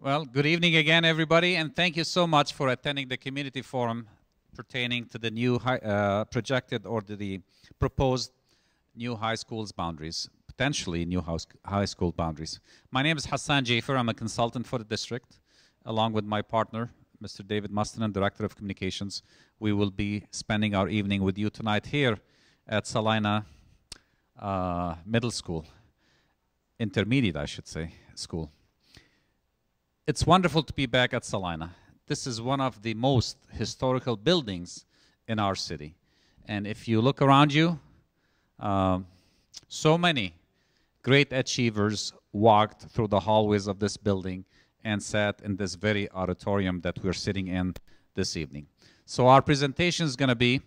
Well, good evening again, everybody, and thank you so much for attending the community forum pertaining to the new projected or the proposed new high school's boundaries, potentially new high school boundaries. My name is Hassan Jafer. I'm a consultant for the district, along with my partner, Mr. David Mustonen, Director of Communications. We will be spending our evening with you tonight here at Salina Middle School, intermediate, I should say, school. It's wonderful to be back at Salina. This is one of the most historical buildings in our city. And if you look around you, so many great achievers walked through the hallways of this building and sat in this very auditorium that we're sitting in this evening. So our presentation is going to be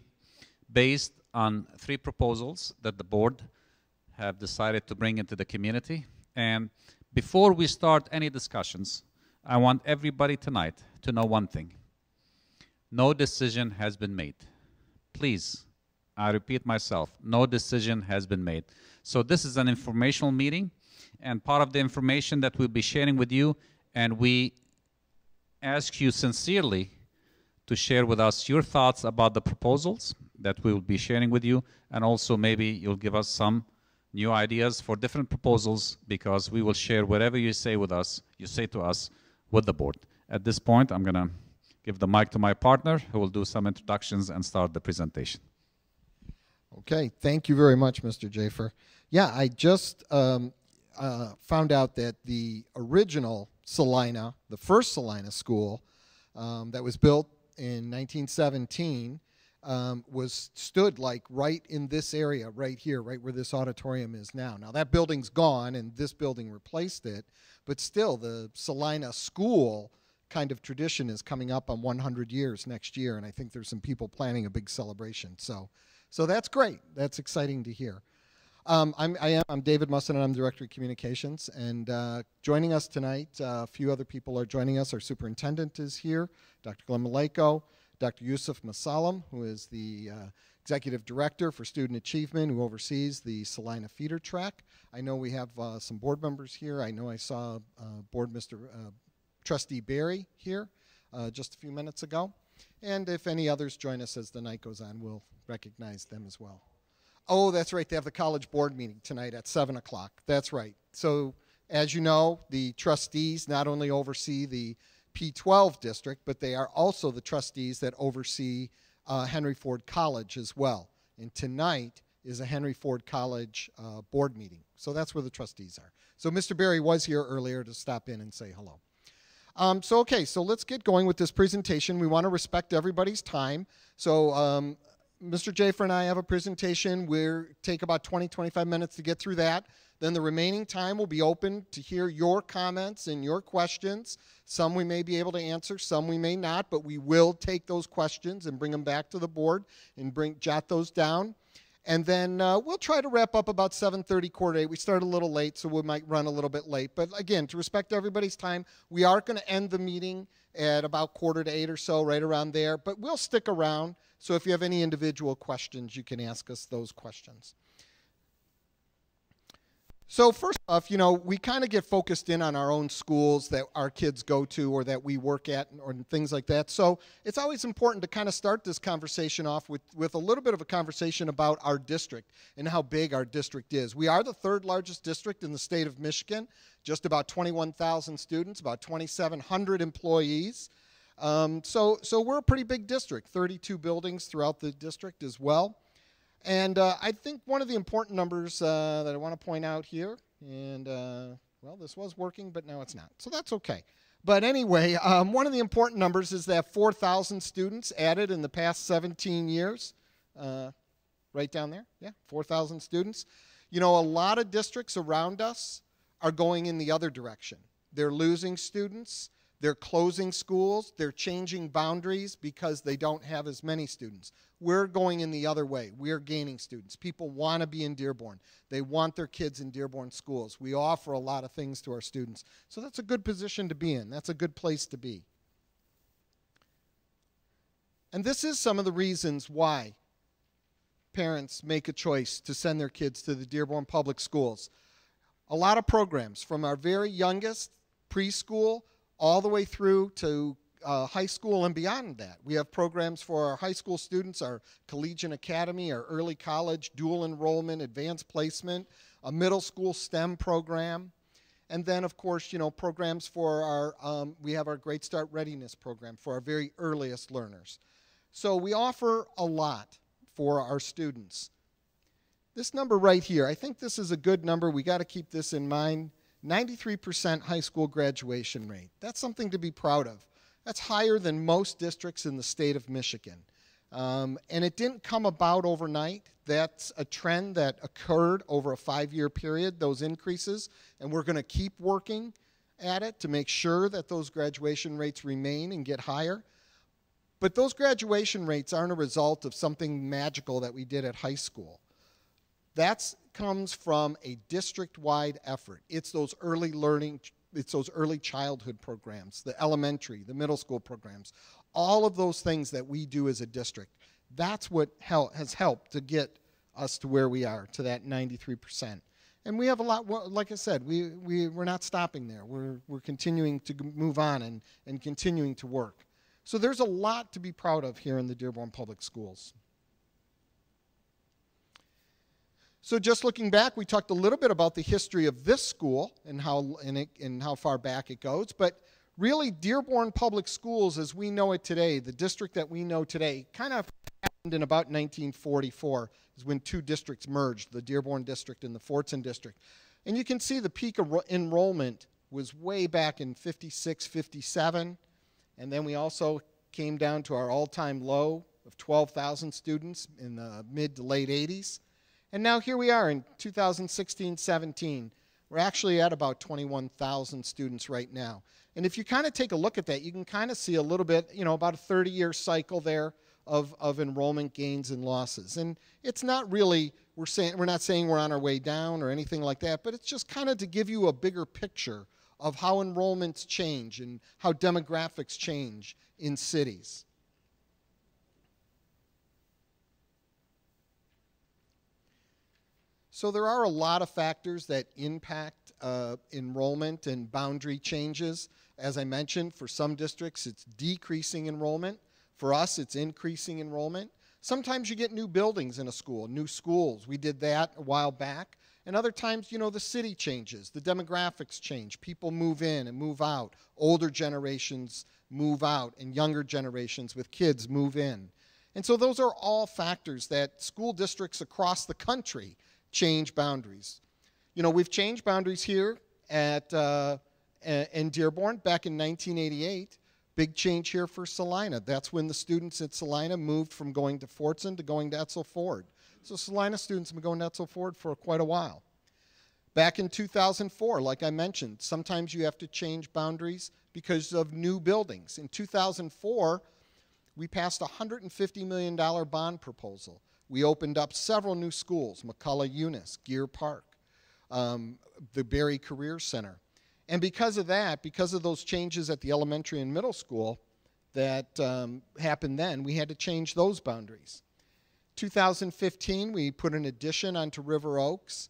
based on 3 proposals that the board have decided to bring into the community. And before we start any discussions, I want everybody tonight to know one thing. No decision has been made. Please, I repeat myself, no decision has been made. So this is an informational meeting, and part of the information that we'll be sharing with you, and we ask you sincerely to share with us your thoughts about the proposals that we will be sharing with you, and also maybe you'll give us some new ideas for different proposals, because we will share whatever you say with us, you say to us, with the board. At this point, I'm going to give the mic to my partner, who will do some introductions and start the presentation. Okay, thank you very much, Mr. Jafer. Yeah, I just found out that the original Salina, the first Salina school that was built in 1917, stood like right in this area, right here, right where this auditorium is now. Now that building's gone and this building replaced it, but still the Salina school kind of tradition is coming up on 100 years next year, and I think there's some people planning a big celebration. So that's great. That's exciting to hear. I'm David Mustonen. I'm Director of Communications, and joining us tonight, a few other people are joining us. Our superintendent is here, Dr. Glenn Maleko, Dr. Yusuf Masalam, who is the Executive Director for Student Achievement, who oversees the Salina feeder track. I know we have some board members here. I know I saw Trustee Barry here just a few minutes ago. And if any others join us as the night goes on, we'll recognize them as well. Oh, that's right. They have the college board meeting tonight at 7 o'clock. That's right. So as you know, the trustees not only oversee the P12 district, but they are also the trustees that oversee Henry Ford College as well. And tonight is a Henry Ford College board meeting. So that's where the trustees are. So Mr. Barry was here earlier to stop in and say hello. Okay, so let's get going with this presentation. We want to respect everybody's time. So Mr. Jafer and I have a presentation. We'll take about 20-25 minutes to get through that. Then the remaining time will be open to hear your comments and your questions. Some we may be able to answer, some we may not, but we will take those questions and bring them back to the board and jot those down. And then we'll try to wrap up about 7:30, 7:45. We started a little late, so we might run a little bit late. But again, to respect everybody's time, we are going to end the meeting at about 7:45 or so, right around there. But we'll stick around, so if you have any individual questions, you can ask us those questions. So first off, you know, we kind of get focused in on our own schools that our kids go to or that we work at or things like that. So it's always important to kind of start this conversation off with a little bit of a conversation about our district and how big our district is. We are the 3rd largest district in the state of Michigan, just about 21,000 students, about 2,700 employees. So we're a pretty big district, 32 buildings throughout the district as well. And I think one of the important numbers that I want to point out here, and well, this was working, but now it's not, so that's okay. But anyway, one of the important numbers is that 4,000 students added in the past 17 years. Right down there, yeah, 4,000 students. You know, a lot of districts around us are going in the other direction. They're losing students. They're closing schools. They're changing boundaries because they don't have as many students. We're going in the other way. We're gaining students. People want to be in Dearborn. They want their kids in Dearborn schools. We offer a lot of things to our students. So that's a good position to be in. That's a good place to be. And this is some of the reasons why parents make a choice to send their kids to the Dearborn Public Schools. A lot of programs, from our very youngest preschool all the way through to high school and beyond that. We have programs for our high school students, our collegiate academy, our early college, dual enrollment, advanced placement, a middle school STEM program, and then, of course, programs for we have our Great Start Readiness program for our very earliest learners. So we offer a lot for our students. This number right here, I think this is a good number. We got to keep this in mind. 93% high school graduation rate. That's something to be proud of. That's higher than most districts in the state of Michigan. And it didn't come about overnight. That's a trend that occurred over a 5-year period, those increases, and we're going to keep working at it to make sure that those graduation rates remain and get higher. But those graduation rates aren't a result of something magical that we did at high school. That comes from a district-wide effort. It's those early learning, it's those early childhood programs, the elementary, the middle school programs, all of those things that we do as a district. That's what has helped to get us to where we are, to that 93%. And we have a lot, like I said, we're not stopping there. We're continuing to move on and continuing to work. So there's a lot to be proud of here in the Dearborn Public Schools. So just looking back, we talked a little bit about the history of this school and how far back it goes. But really, Dearborn Public Schools, as we know it today, the district that we know today, kind of happened in about 1944, is when two districts merged, the Dearborn District and the Fortson District. And you can see the peak of enrollment was way back in 56, 57. And then we also came down to our all-time low of 12,000 students in the mid to late 80s. And now here we are in 2016-17. We're actually at about 21,000 students right now. And if you kind of take a look at that, you can kind of see a little bit, about a 30-year cycle there of enrollment gains and losses. And it's not really, we're not saying we're on our way down or anything like that, but it's just kind of to give you a bigger picture of how enrollments change and how demographics change in cities. So there are a lot of factors that impact enrollment and boundary changes. As I mentioned, for some districts, it's decreasing enrollment. For us, it's increasing enrollment. Sometimes you get new buildings in a school, new schools. We did that a while back. And other times, the city changes, the demographics change. People move in and move out. Older generations move out, and younger generations with kids move in. And so those are all factors that school districts across the country change boundaries. We've changed boundaries here in Dearborn back in 1988. Big change here for Salina. That's when the students at Salina moved from going to Fortson to going to Etzel Ford. So Salina students have been going to Etzel Ford for quite a while. Back in 2004, like I mentioned, sometimes you have to change boundaries because of new buildings. In 2004, we passed a $150 million bond proposal. We opened up several new schools, McCullough Eunice, Gear Park, the Berry Career Center. And because of that, because of those changes at the elementary and middle school that happened then, we had to change those boundaries. 2015, we put an addition onto River Oaks.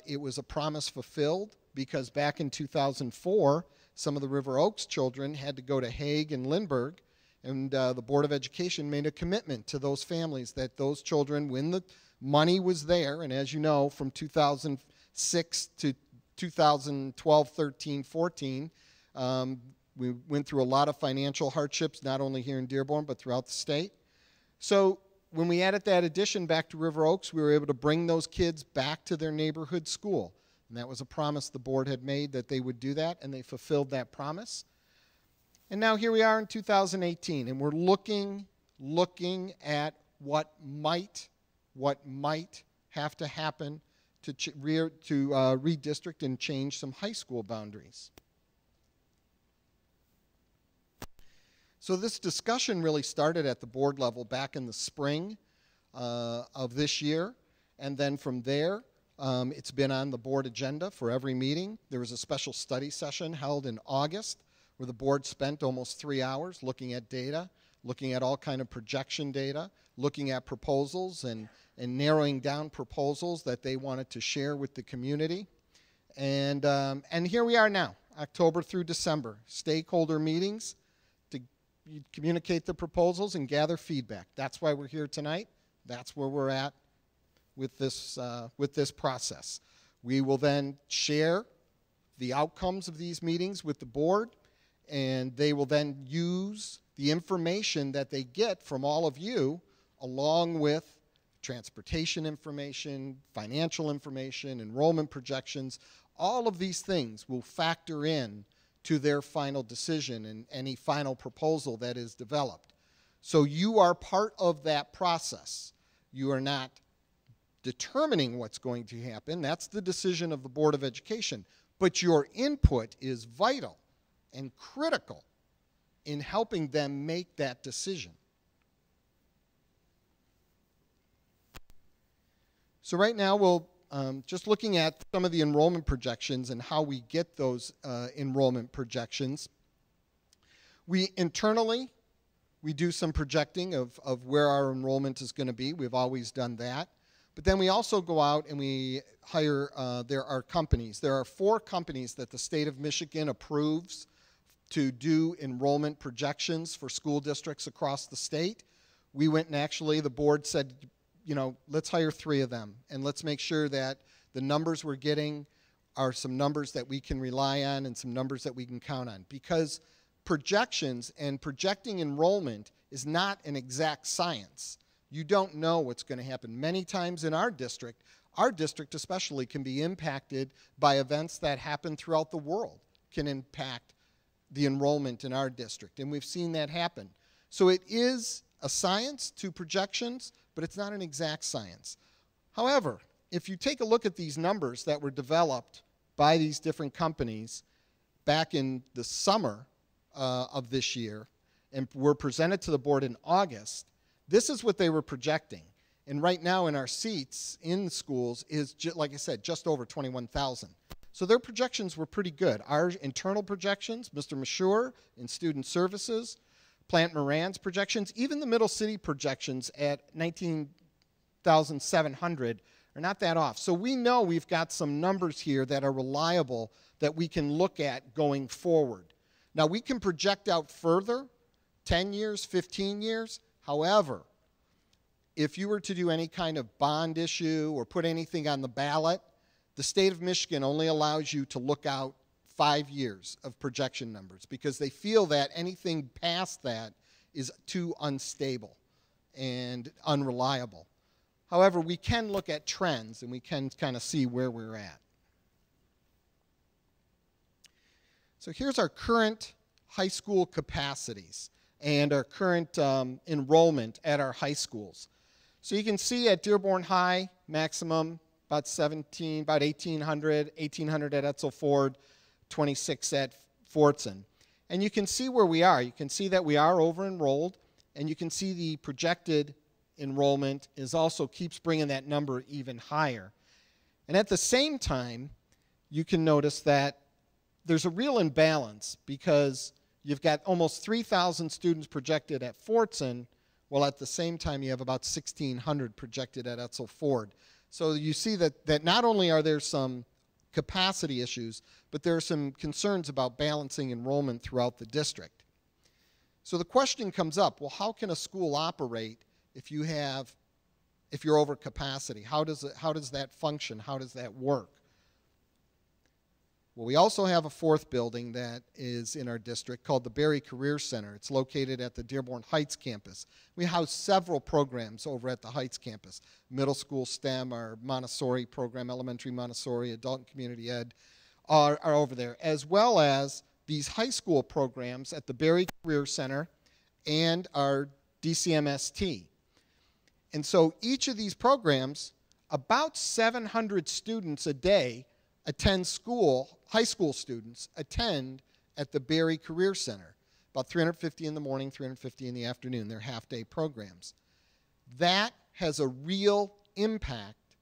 It was a promise fulfilled because back in 2004, some of the River Oaks children had to go to Hague and Lindbergh. And the Board of Education made a commitment to those families that those children, when the money was there, and as you know, from 2006 to 2012, 13, 14, we went through a lot of financial hardships, not only here in Dearborn, but throughout the state. So when we added that addition back to River Oaks, we were able to bring those kids back to their neighborhood school. And that was a promise the board had made that they would do that, and they fulfilled that promise. And now here we are in 2018, and we're looking at what might have to happen to redistrict and change some high school boundaries. So this discussion really started at the board level back in the spring of this year, and then from there, it's been on the board agenda for every meeting. There was a special study session held in August where the board spent almost 3 hours looking at data, looking at all kind of projection data, looking at proposals and narrowing down proposals that they wanted to share with the community. And here we are now. October through December, stakeholder meetings to communicate the proposals and gather feedback. That's why we're here tonight. That's where we're at with this process. We will then share the outcomes of these meetings with the board, and they will then use the information that they get from all of you, along with transportation information, financial information, enrollment projections. All of these things will factor in to their final decision and any final proposal that is developed. So you are part of that process. You are not determining what's going to happen. That's the decision of the Board of Education. But your input is vital and critical in helping them make that decision. So right now, we'll just looking at some of the enrollment projections and how we get those enrollment projections. We internally do some projecting of where our enrollment is going to be. We've always done that. But then we also go out and we hire, there are companies. There are 4 companies that the state of Michigan approves to do enrollment projections for school districts across the state. We went and actually, the board said, you know, let's hire 3 of them, and let's make sure that the numbers we're getting are some numbers that we can rely on and some numbers that we can count on. Because projections and projecting enrollment is not an exact science. You don't know what's going to happen. Many times in our district especially, can be impacted by events that happen throughout the world, can impact the enrollment in our district, and we've seen that happen. So it is a science to projections, but it's not an exact science. However, if you take a look at these numbers that were developed by these different companies back in the summer of this year and were presented to the board in August, this is what they were projecting. And right now in our seats in schools is, like I said, just over 21,000. So their projections were pretty good. Our internal projections, Mr. Mashur in Student Services, Plant Moran's projections, even the Middle City projections at 19,700 are not that off. So we know we've got some numbers here that are reliable that we can look at going forward. Now we can project out further, 10 years, 15 years. However, if you were to do any kind of bond issue or put anything on the ballot, the state of Michigan only allows you to look out 5 years of projection numbers because they feel that anything past that is too unstable and unreliable. However, we can look at trends and we can kind of see where we're at. So here's our current high school capacities and our current enrollment at our high schools. So you can see at Dearborn High, maximum about 1,800 at Etzel Ford, 26 at Fortson. And you can see where we are. You can see that we are over-enrolled, and you can see the projected enrollment is also keeps bringing that number even higher. And at the same time, you can notice that there's a real imbalance because you've got almost 3,000 students projected at Fortson, while at the same time you have about 1,600 projected at Etzel Ford. So you see that not only are there some capacity issues, but there are some concerns about balancing enrollment throughout the district. So the question comes up, well, how can a school operate if you're over capacity? How does that function? How does that work? Well, we also have a 4th building that is in our district called the Berry Career Center. It's located at the Dearborn Heights campus. We house several programs over at the Heights campus. Middle school STEM, our Montessori program, elementary Montessori, adult and community ed are over there, as well as these high school programs at the Berry Career Center and our DCMST. And so each of these programs, about 700 students a day attend school, high school students attend at the Berry Career Center. About 350 in the morning, 350 in the afternoon. They're half-day programs. That has a real impact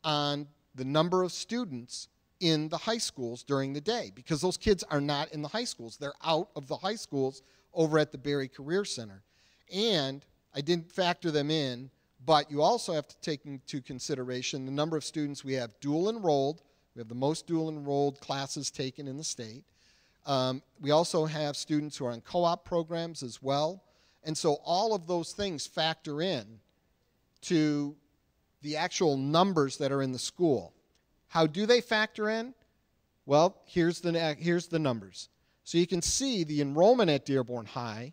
on the number of students in the high schools during the day because those kids are not in the high schools. They're out of the high schools over at the Berry Career Center. And I didn't factor them in, but you also have to take into consideration the number of students we have dual enrolled. We have the most dual enrolled classes taken in the state. We also have students who are on co-op programs as well. And so all of those things factor in to the actual numbers that are in the school. How do they factor in? Well, here's the numbers. So you can see the enrollment at Dearborn High,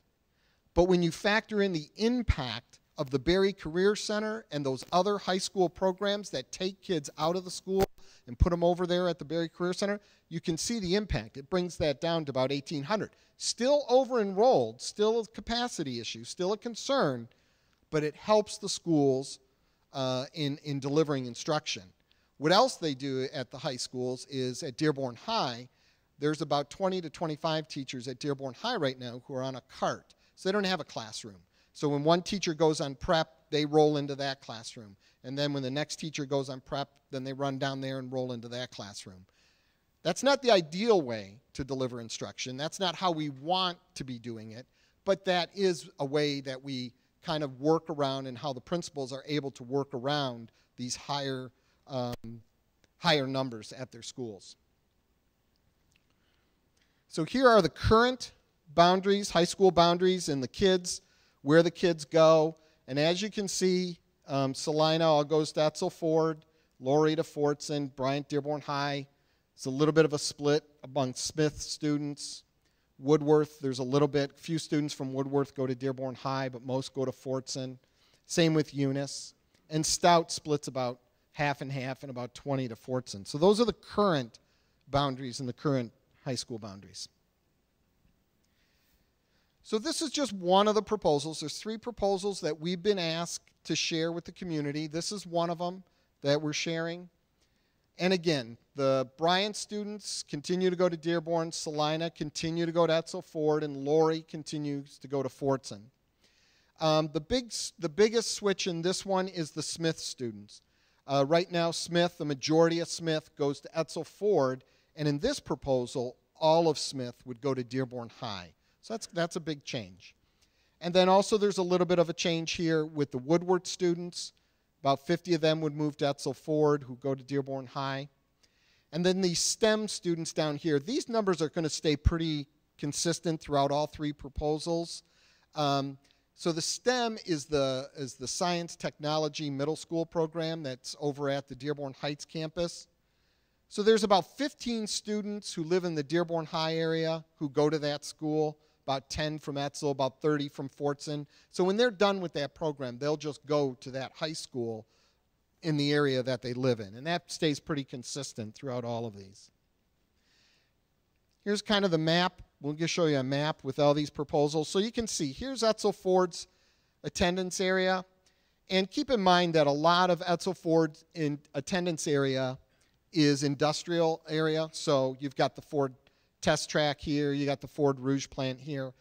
but when you factor in the impact of the Berry Career Center and those other high school programs that take kids out of the school and put them over there at the Berry Career Center, you can see the impact. It brings that down to about 1,800. Still over-enrolled, still a capacity issue, still a concern, but it helps the schools in delivering instruction. What else they do at the high schools is at Dearborn High, there's about 20 to 25 teachers at Dearborn High right now who are on a cart. So they don't have a classroom. So when one teacher goes on prep, they roll into that classroom. And then when the next teacher goes on prep, then they run down there and roll into that classroom. That's not the ideal way to deliver instruction. That's not how we want to be doing it. But that is a way that we kind of work around and how the principals are able to work around these higher numbers at their schools. So here are the current boundaries, high school boundaries, and the kids, where the kids go. And as you can see, Salina all goes to Etzel Ford, Laurie to Fortson, Bryant Dearborn High. It's a little bit of a split among Smith students. Woodworth, there's a little bit. Few students from Woodworth go to Dearborn High, but most go to Fortson. Same with Eunice. And Stout splits about half and half, and about 20 to Fortson. So those are the current boundaries and the current high school boundaries. So this is just one of the proposals. There's 3 proposals that we've been asked to share with the community. This is one of them that we're sharing. And again, the Bryant students continue to go to Dearborn, Salina continue to go to Etzel Ford, and Laurie continues to go to Fortson. The biggest switch in this one is the Smith students. Right now, Smith, the majority of Smith goes to Etzel Ford, and in this proposal, all of Smith would go to Dearborn High. So that's a big change. And then also there's a little bit of a change here with the Woodward students. About 50 of them would move to Etzel Ford, who go to Dearborn High. And then the STEM students down here, these numbers are going to stay pretty consistent throughout all 3 proposals. So the STEM is the Science Technology Middle School program that's over at the Dearborn Heights campus. So there's about 15 students who live in the Dearborn High area who go to that school, about 10 from Etzel, about 30 from Fortson. So when they're done with that program, they'll just go to that high school in the area that they live in. And that stays pretty consistent throughout all of these. Here's kind of the map. We'll just show you a map with all these proposals. So you can see, here's Etzel Ford's attendance area. And keep in mind that a lot of Etzel Ford's attendance area is industrial area. So you've got the Ford test track here. You got the Ford Rouge plant here,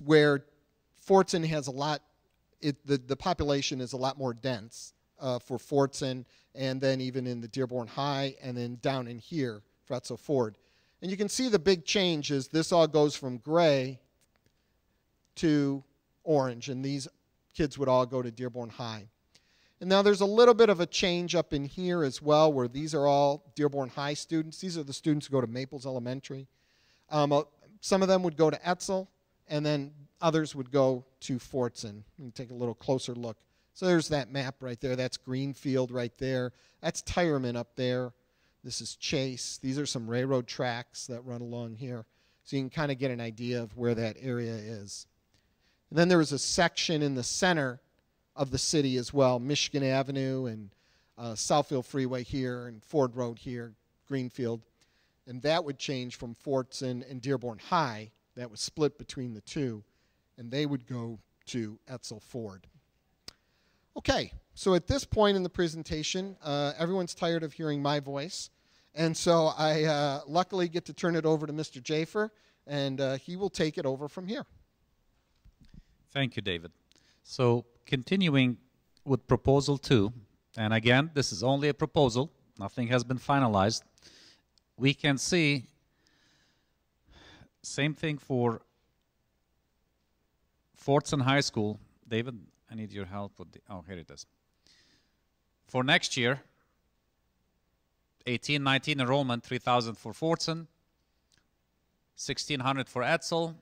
where Fortson has a lot, the population is a lot more dense for Fortson, and then even in the Dearborn High, and then down in here for Etzel Ford. And you can see the big change is this all goes from gray to orange, and these kids would all go to Dearborn High. And now there's a little bit of a change up in here as well, where these are all Dearborn High students. These are the students who go to Maples Elementary. Some of them would go to Etzel, and then others would go to Fortson. You can take a little closer look. So there's that map right there. That's Greenfield right there. That's Tyerman up there. This is Chase. These are some railroad tracks that run along here. So you can kind of get an idea of where that area is. And then there was a section in the center of the city as well, Michigan Avenue and Southfield Freeway here and Ford Road here, Greenfield. And that would change from Fortson and Dearborn High. That was split between the two. And they would go to Etzel Ford. Okay, so at this point in the presentation, everyone's tired of hearing my voice. And so I luckily get to turn it over to Mr. Jafer, and he will take it over from here. Thank you, David. So continuing with Proposal 2, and again, this is only a proposal. Nothing has been finalized. We can see same thing for Fortson High School. David, I need your help with the, oh, here it is. For next year, 18-19 enrollment, 3,000 for Fortson, 1,600 for Etzel,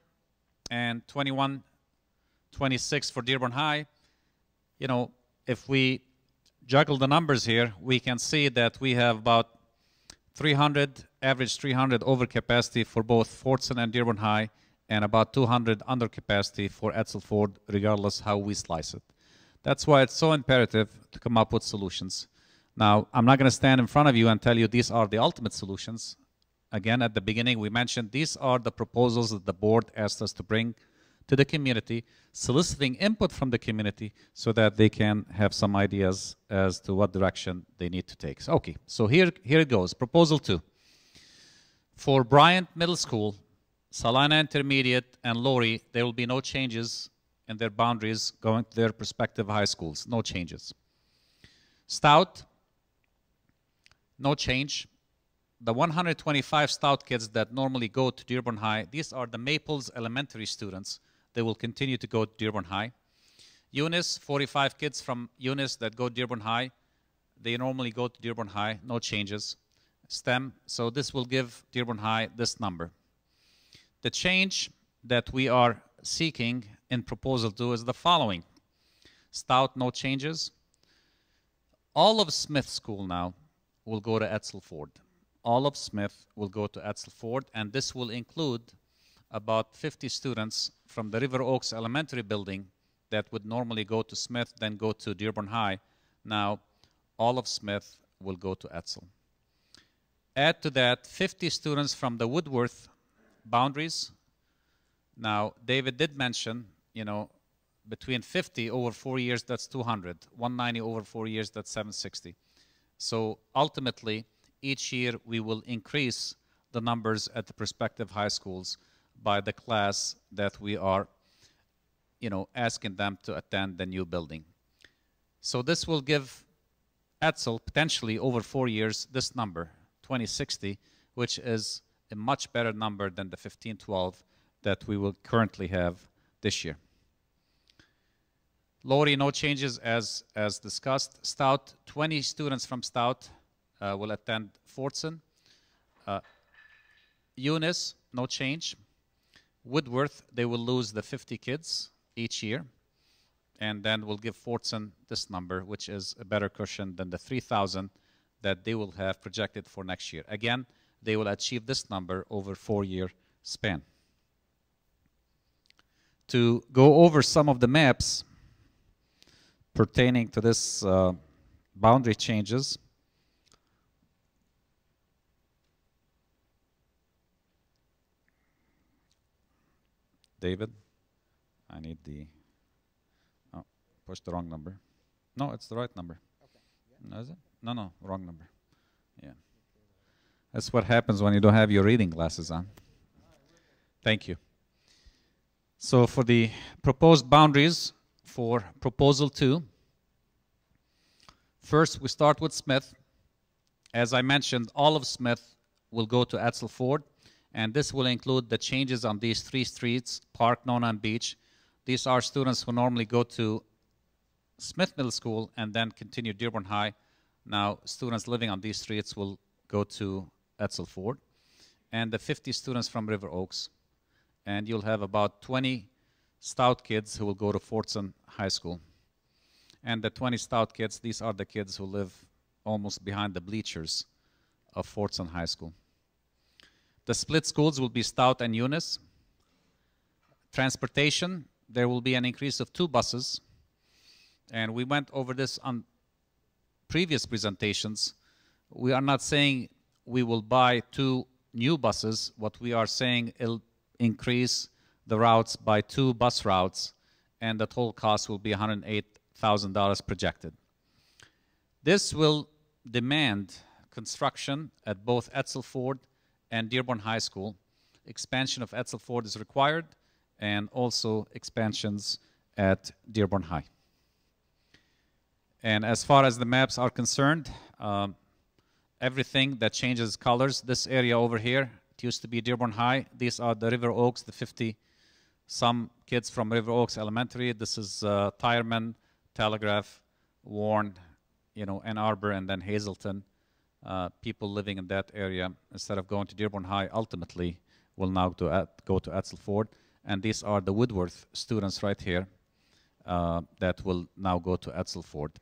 and 2,126 for Dearborn High. You know, if we juggle the numbers here, we can see that we have about 300, average 300 over capacity for both Fortson and Dearborn High, and about 200 under capacity for Etzel Ford, regardless how we slice it. That's why it's so imperative to come up with solutions. Now, I'm not going to stand in front of you and tell you these are the ultimate solutions. Again, at the beginning, we mentioned these are the proposals that the board asked us to bring to the community, soliciting input from the community so that they can have some ideas as to what direction they need to take. So, okay, so here it goes. Proposal 2. For Bryant Middle School, Salina Intermediate, and Lori, there will be no changes in their boundaries going to their respective high schools. No changes. Stout, no change. The 125 Stout kids that normally go to Dearborn High, these are the Maples Elementary students. They will continue to go to Dearborn High. Eunice, 45 kids from Eunice that go to Dearborn High. They normally go to Dearborn High, no changes. STEM, so this will give Dearborn High this number. The change that we are seeking in Proposal 2 is the following. Stout, no changes. All of Smith School now will go to Etzel Ford. All of Smith will go to Etzel Ford, and this will include about 50 students from the River Oaks Elementary building that would normally go to Smith, then go to Dearborn High. Now, all of Smith will go to Etzel. Add to that 50 students from the Woodworth boundaries. Now, David did mention, you know, between 50 over 4 years, that's 200. 190 over 4 years, that's 760. So ultimately, each year we will increase the numbers at the prospective high schools by the class that we are, you know, asking them to attend the new building. So this will give Etzel potentially over 4 years this number, 2060, which is a much better number than the 1512 that we will currently have this year. Lori, no changes as discussed. Stout, 20 students from Stout will attend Fortson. Eunice, no change. Woodworth, they will lose the 50 kids each year. And then we'll give Fortson this number, which is a better cushion than the 3,000 that they will have projected for next year. Again, they will achieve this number over a 4-year span. To go over some of the maps pertaining to this boundary changes, David, I need the, oh, push the wrong number. No, it's the right number. Okay. Yeah. No, is it? No, wrong number. Yeah. That's what happens when you don't have your reading glasses on. Thank you. So for the proposed boundaries for Proposal 2, first we start with Smith. As I mentioned, all of Smith will go to Etzel Ford, and this will include the changes on these 3 streets, Park, Nona, and Beach. These are students who normally go to Smith Middle School and then continue Dearborn High. Now, students living on these streets will go to Etzel Ford. And the 50 students from River Oaks. And you'll have about 20 Stout kids who will go to Fortson High School. And the 20 Stout kids, these are the kids who live almost behind the bleachers of Fortson High School. The split schools will be Stout and Eunice. Transportation, there will be an increase of 2 buses. And we went over this on previous presentations. We are not saying we will buy 2 new buses. What we are saying, it'll increase the routes by 2 bus routes, and the total cost will be $108,000 projected. This will demand construction at both Etzel Ford and Dearborn High School. Expansion of Etzel Ford is required, and also expansions at Dearborn High. And as far as the maps are concerned, everything that changes colors, this area over here, it used to be Dearborn High. These are the River Oaks, the 50 some kids from River Oaks Elementary. This is Tireman, Telegraph, Warren, you know, Ann Arbor, and then Hazleton. People living in that area, instead of going to Dearborn High, ultimately will now go to Etzel Ford. And these are the Woodworth students right here that will now go to Etzel Ford.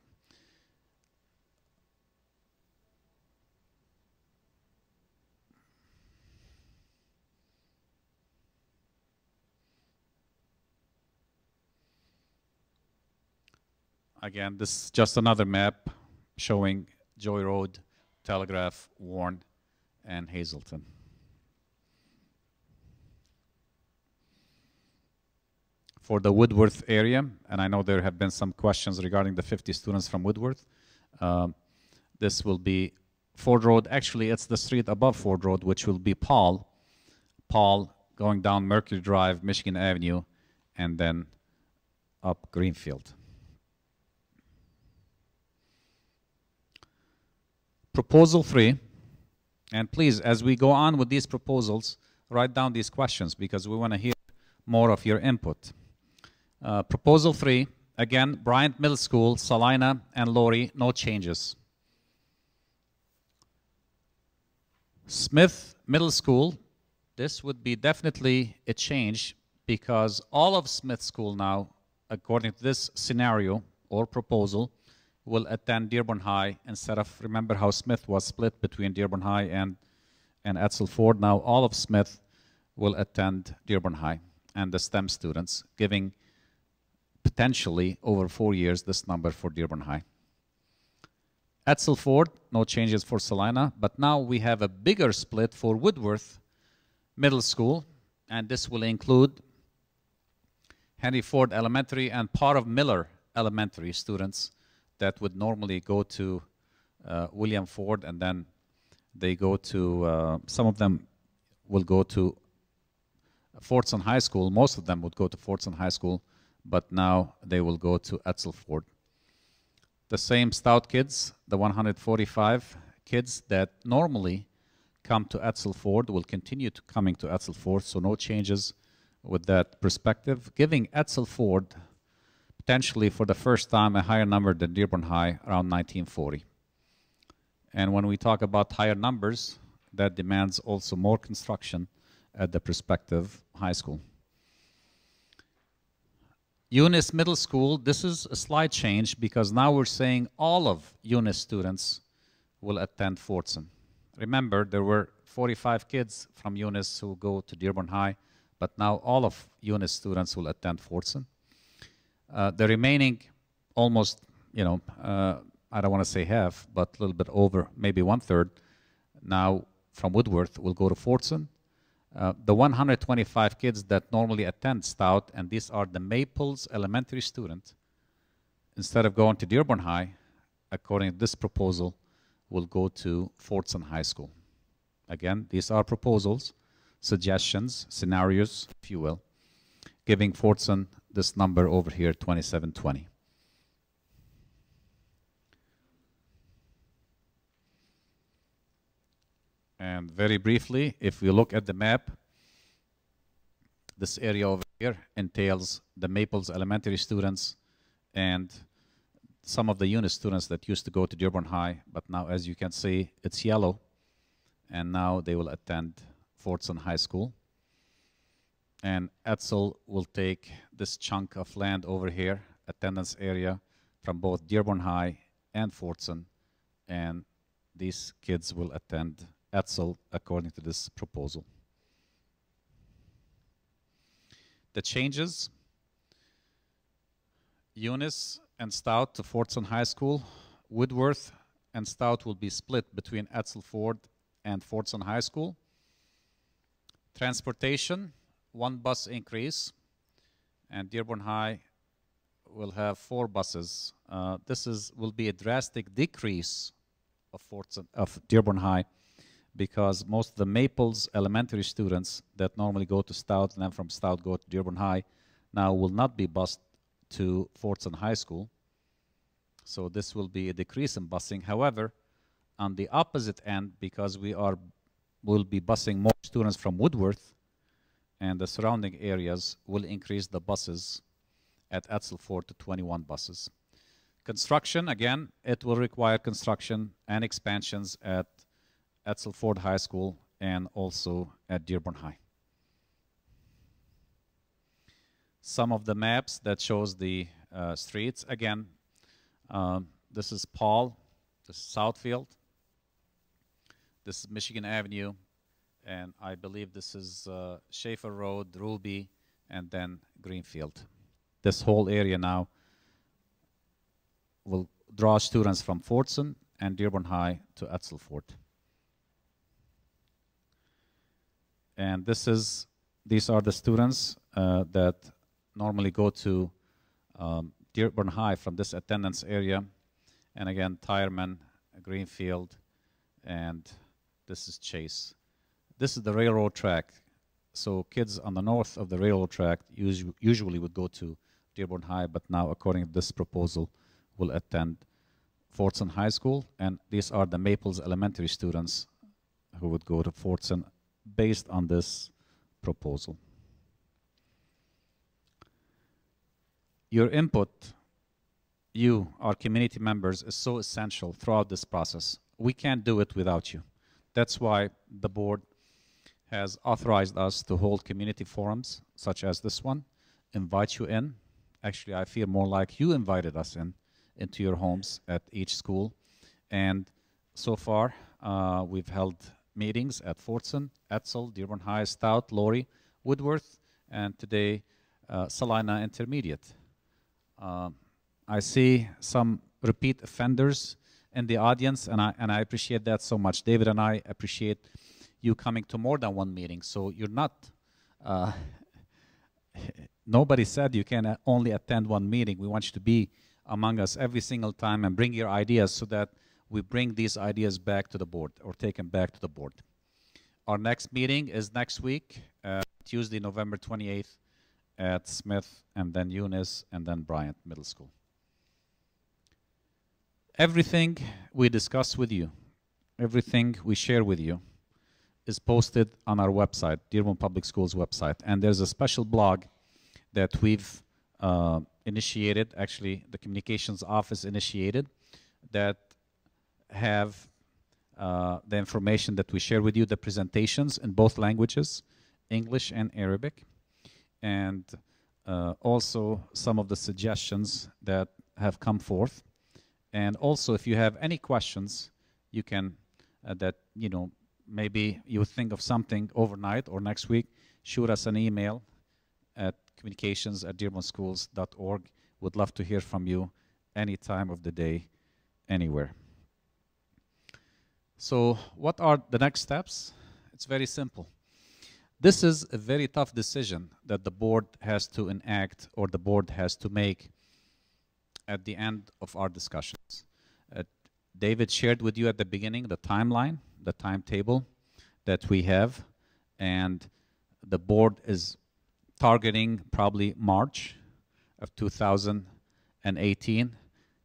Again, this is just another map showing Joy Road, Telegraph, Warren, and Hazleton. For the Woodworth area, and I know there have been some questions regarding the 50 students from Woodworth, this will be Ford Road. Actually, it's the street above Ford Road, which will be Paul going down Mercury Drive, Michigan Avenue, and then up Greenfield. Proposal 3, and please, as we go on with these proposals, write down these questions because we want to hear more of your input. Proposal 3, again, Bryant Middle School, Salina and Lori, no changes. Smith Middle School, this would be definitely a change because all of Smith School now, according to this scenario or proposal, will attend Dearborn High instead of, remember how Smith was split between Dearborn High and Etzel Ford. Now all of Smith will attend Dearborn High and the STEM students, giving potentially over 4 years this number for Dearborn High. Etzel Ford, no changes for Salina, but now we have a bigger split for Woodworth Middle School, and this will include Henry Ford Elementary and part of Miller Elementary students that would normally go to William Ford, and then they go to, some of them will go to Fordson High School. Most of them would go to Fordson High School, but now they will go to Etzel Ford. The same Stout kids, the 145 kids that normally come to Etzel Ford will continue to coming to Etzel Ford, so no changes with that perspective, giving Etzel Ford potentially for the first time a higher number than Dearborn High, around 1940. And when we talk about higher numbers, that demands also more construction at the prospective high school. Eunice Middle School, this is a slight change because now we're saying all of Eunice students will attend Fordson. Remember, there were 45 kids from Eunice who go to Dearborn High, but now all of Eunice students will attend Fordson. The remaining almost, I don't want to say half, but a little bit over, maybe 1/3, now from Woodworth will go to Fordson. The 125 kids that normally attend Stout, and these are the Maples Elementary students, instead of going to Dearborn High, according to this proposal, will go to Fordson High School. Again, these are proposals, suggestions, scenarios, if you will, giving Fordson this number over here, 2720. And very briefly, if we look at the map, this area over here entails the Maples Elementary students and some of the Eunice students that used to go to Dearborn High, but now as you can see, it's yellow, and now they will attend Fordson High School. And Etzel will take this chunk of land over here, attendance area, from both Dearborn High and Fordson, and these kids will attend Etzel according to this proposal. The changes, Eunice and Stout to Fordson High School. Woodworth and Stout will be split between Etzel Ford and Fordson High School. Transportation, 1 bus increase, and Dearborn High will have 4 buses. This will be a drastic decrease of Dearborn High, because most of the Maples Elementary students that normally go to Stout and then from Stout go to Dearborn High now will not be bused to Fordson High School. So this will be a decrease in busing. However, on the opposite end, because we'll be busing more students from Woodworth, and the surrounding areas will increase the buses at Etzel Ford to 21 buses. Construction, again, it will require construction and expansions at Etzel Ford High School and also at Dearborn High. some of the maps that shows the streets. Again, this is Paul, this is Southfield, this is Michigan Avenue, and I believe this is Schaefer Road, Ruby, and then Greenfield. This whole area now will draw students from Fortson and Dearborn High to Etzel Fort. And these are the students that normally go to Dearborn High from this attendance area. And again, Tireman, Greenfield, and this is Chase. This is the railroad track. So kids on the north of the railroad track usually would go to Dearborn High, but now, according to this proposal, will attend Fortson High School. And these are the Maples Elementary students who would go to Fortson based on this proposal. Your input, you, our community members, is so essential throughout this process. We can't do it without you. That's why the board has authorized us to hold community forums, such as this one, invite you in. Actually, I feel more like you invited us into your homes at each school. And so far, we've held meetings at Fortson, Etzel, Dearborn High, Stout, Laurie, Woodworth, and today, Salina Intermediate. I see some repeat offenders in the audience, and I appreciate that so much. David and I appreciate you coming to more than one meeting. So you're not, nobody said you can only attend one meeting. We want you to be among us every single time and bring your ideas so that we bring these ideas back to the board or take them back to the board. Our next meeting is next week, Tuesday, November 28th at Smith and then Eunice and then Bryant Middle School. Everything we discuss with you, everything we share with you is posted on our website, Dearborn Public Schools website. And there's a special blog that we've initiated, actually the communications office initiated, that have the information that we share with you, the presentations in both languages, English and Arabic, and also some of the suggestions that have come forth. And also, if you have any questions, you can, maybe you think of something overnight or next week, shoot us an email at communications@dearbornschools.org. Would love to hear from you any time of the day, anywhere. So what are the next steps? It's very simple. This is a very tough decision that the board has to enact or the board has to make at the end of our discussions. David shared with you at the beginning the timeline, the timetable that we have, and the board is targeting probably March of 2018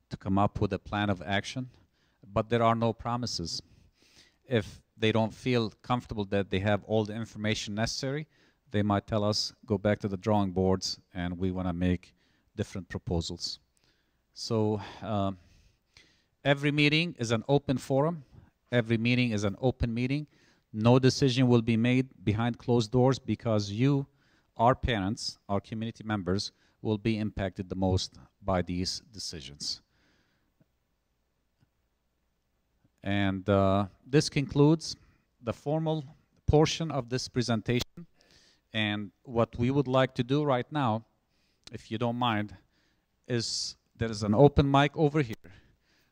to come up with a plan of action, but there are no promises. If they don't feel comfortable that they have all the information necessary, they might tell us, go back to the drawing boards and we want to make different proposals. So every meeting is an open forum. Every meeting is an open meeting. No decision will be made behind closed doors because you, our parents, our community members, will be impacted the most by these decisions. And this concludes the formal portion of this presentation. And what we would like to do right now, if you don't mind, is there is an open mic over here.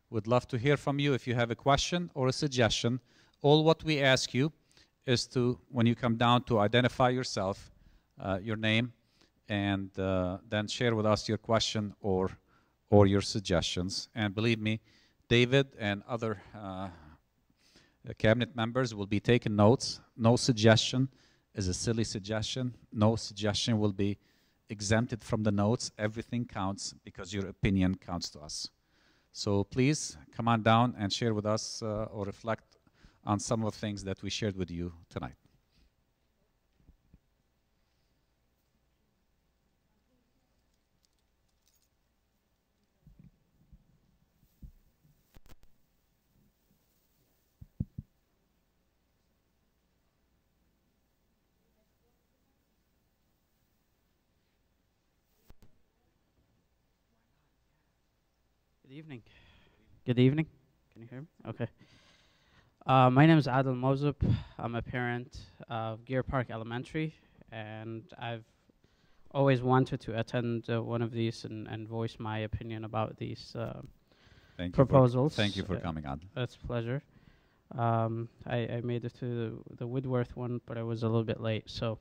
We'd love to hear from you if you have a question or a suggestion. All what we ask you is to, when you come down, to identify yourself, your name, and then share with us your question or your suggestions. And believe me, David and other cabinet members will be taking notes. No suggestion is a silly suggestion. No suggestion will be exempted from the notes. Everything counts because your opinion counts to us. So please come on down and share with us or reflect on some of the things that we shared with you tonight. Good evening. Good evening. Can you hear me? Okay. My name is Adil Mozub. I'm a parent of Gear Park Elementary, and I've always wanted to attend one of these and voice my opinion about these proposals. Thank you for coming on. It's a pleasure. I made it to the Woodworth one, but I was a little bit late. So,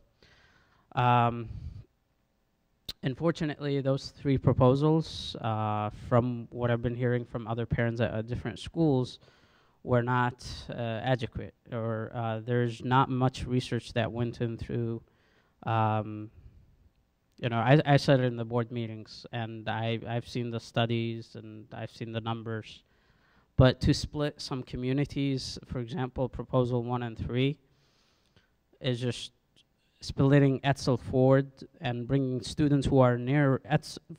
unfortunately, those three proposals, from what I've been hearing from other parents at different schools, were not adequate, or there's not much research that went in through. I said it in the board meetings, and I've seen the studies and I've seen the numbers. But to split some communities, for example, proposal 1 and 3 is just splitting Etzel Ford and bringing students who are near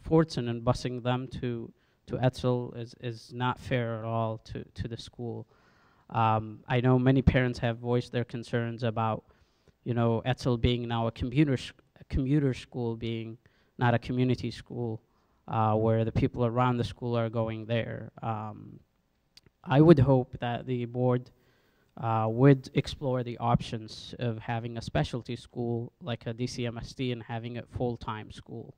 Fordson and busing them to Etzel is not fair at all to the school. I know many parents have voiced their concerns about, Etzel being now a commuter school, being not a community school, where the people around the school are going there. I would hope that the board would explore the options of having a specialty school like a DCMSD and having it full-time school,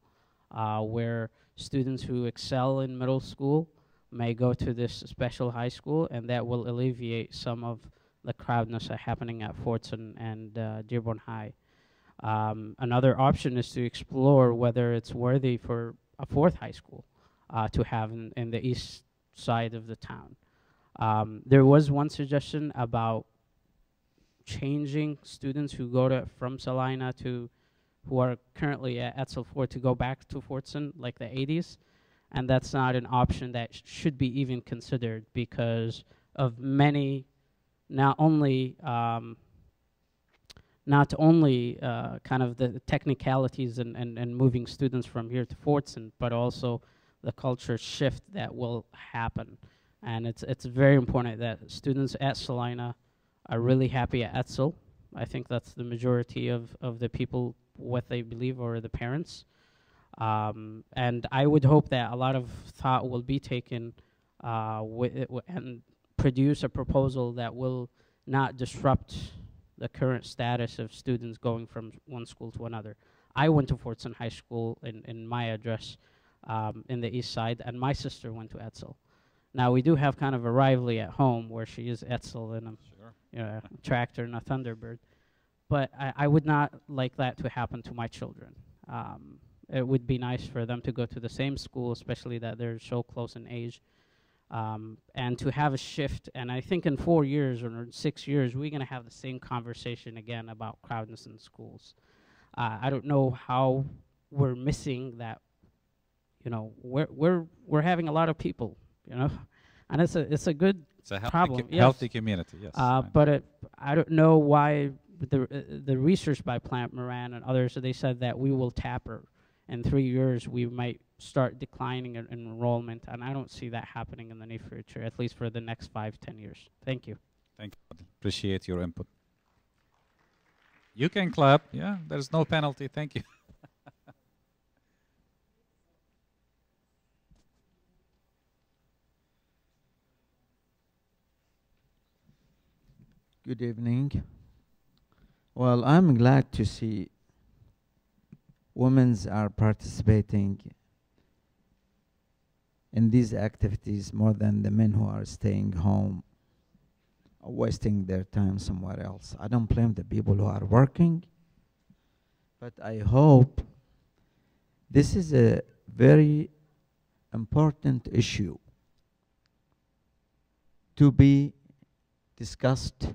where students who excel in middle school may go to this special high school, and that will alleviate some of the crowdness happening at Fordson and Dearborn High. Another option is to explore whether it's worthy for a fourth high school to have in the east side of the town. There was one suggestion about changing students who go from Salina who are currently at Etzel Ford to go back to Fordson like the 80s, and that's not an option that should be even considered because of many, not only kind of the technicalities and moving students from here to Fordson, but also the culture shift that will happen. And it's very important that students at Salina are really happy at Etzel. I think that's the majority of the people, what they believe, or the parents. And I would hope that a lot of thought will be taken and produce a proposal that will not disrupt the current status of students going from one school to another. I went to Fordson High School in my address in the east side, and my sister went to Etzel. Now, we do have kind of a rivalry at home where she is Etzel in a tractor and a Thunderbird. But I would not like that to happen to my children. It would be nice for them to go to the same school, especially that they're so close in age, and to have a shift. And I think in 4 years or 6 years, we're going to have the same conversation again about crowdness in schools. I don't know how we're missing that. We're having a lot of people. And it's a good problem. Healthy community, yes. But I don't know why the research by Plant Moran and others, they said that we will taper. In 3 years, we might start declining in enrollment, and I don't see that happening in the near future, at least for the next 5-10 years. Thank you. Thank you. Appreciate your input. You can clap. Yeah, there's no penalty. Thank you. Good evening. Well, I'm glad to see women are participating in these activities more than the men who are staying home or wasting their time somewhere else. I don't blame the people who are working, but I hope this is a very important issue to be discussed,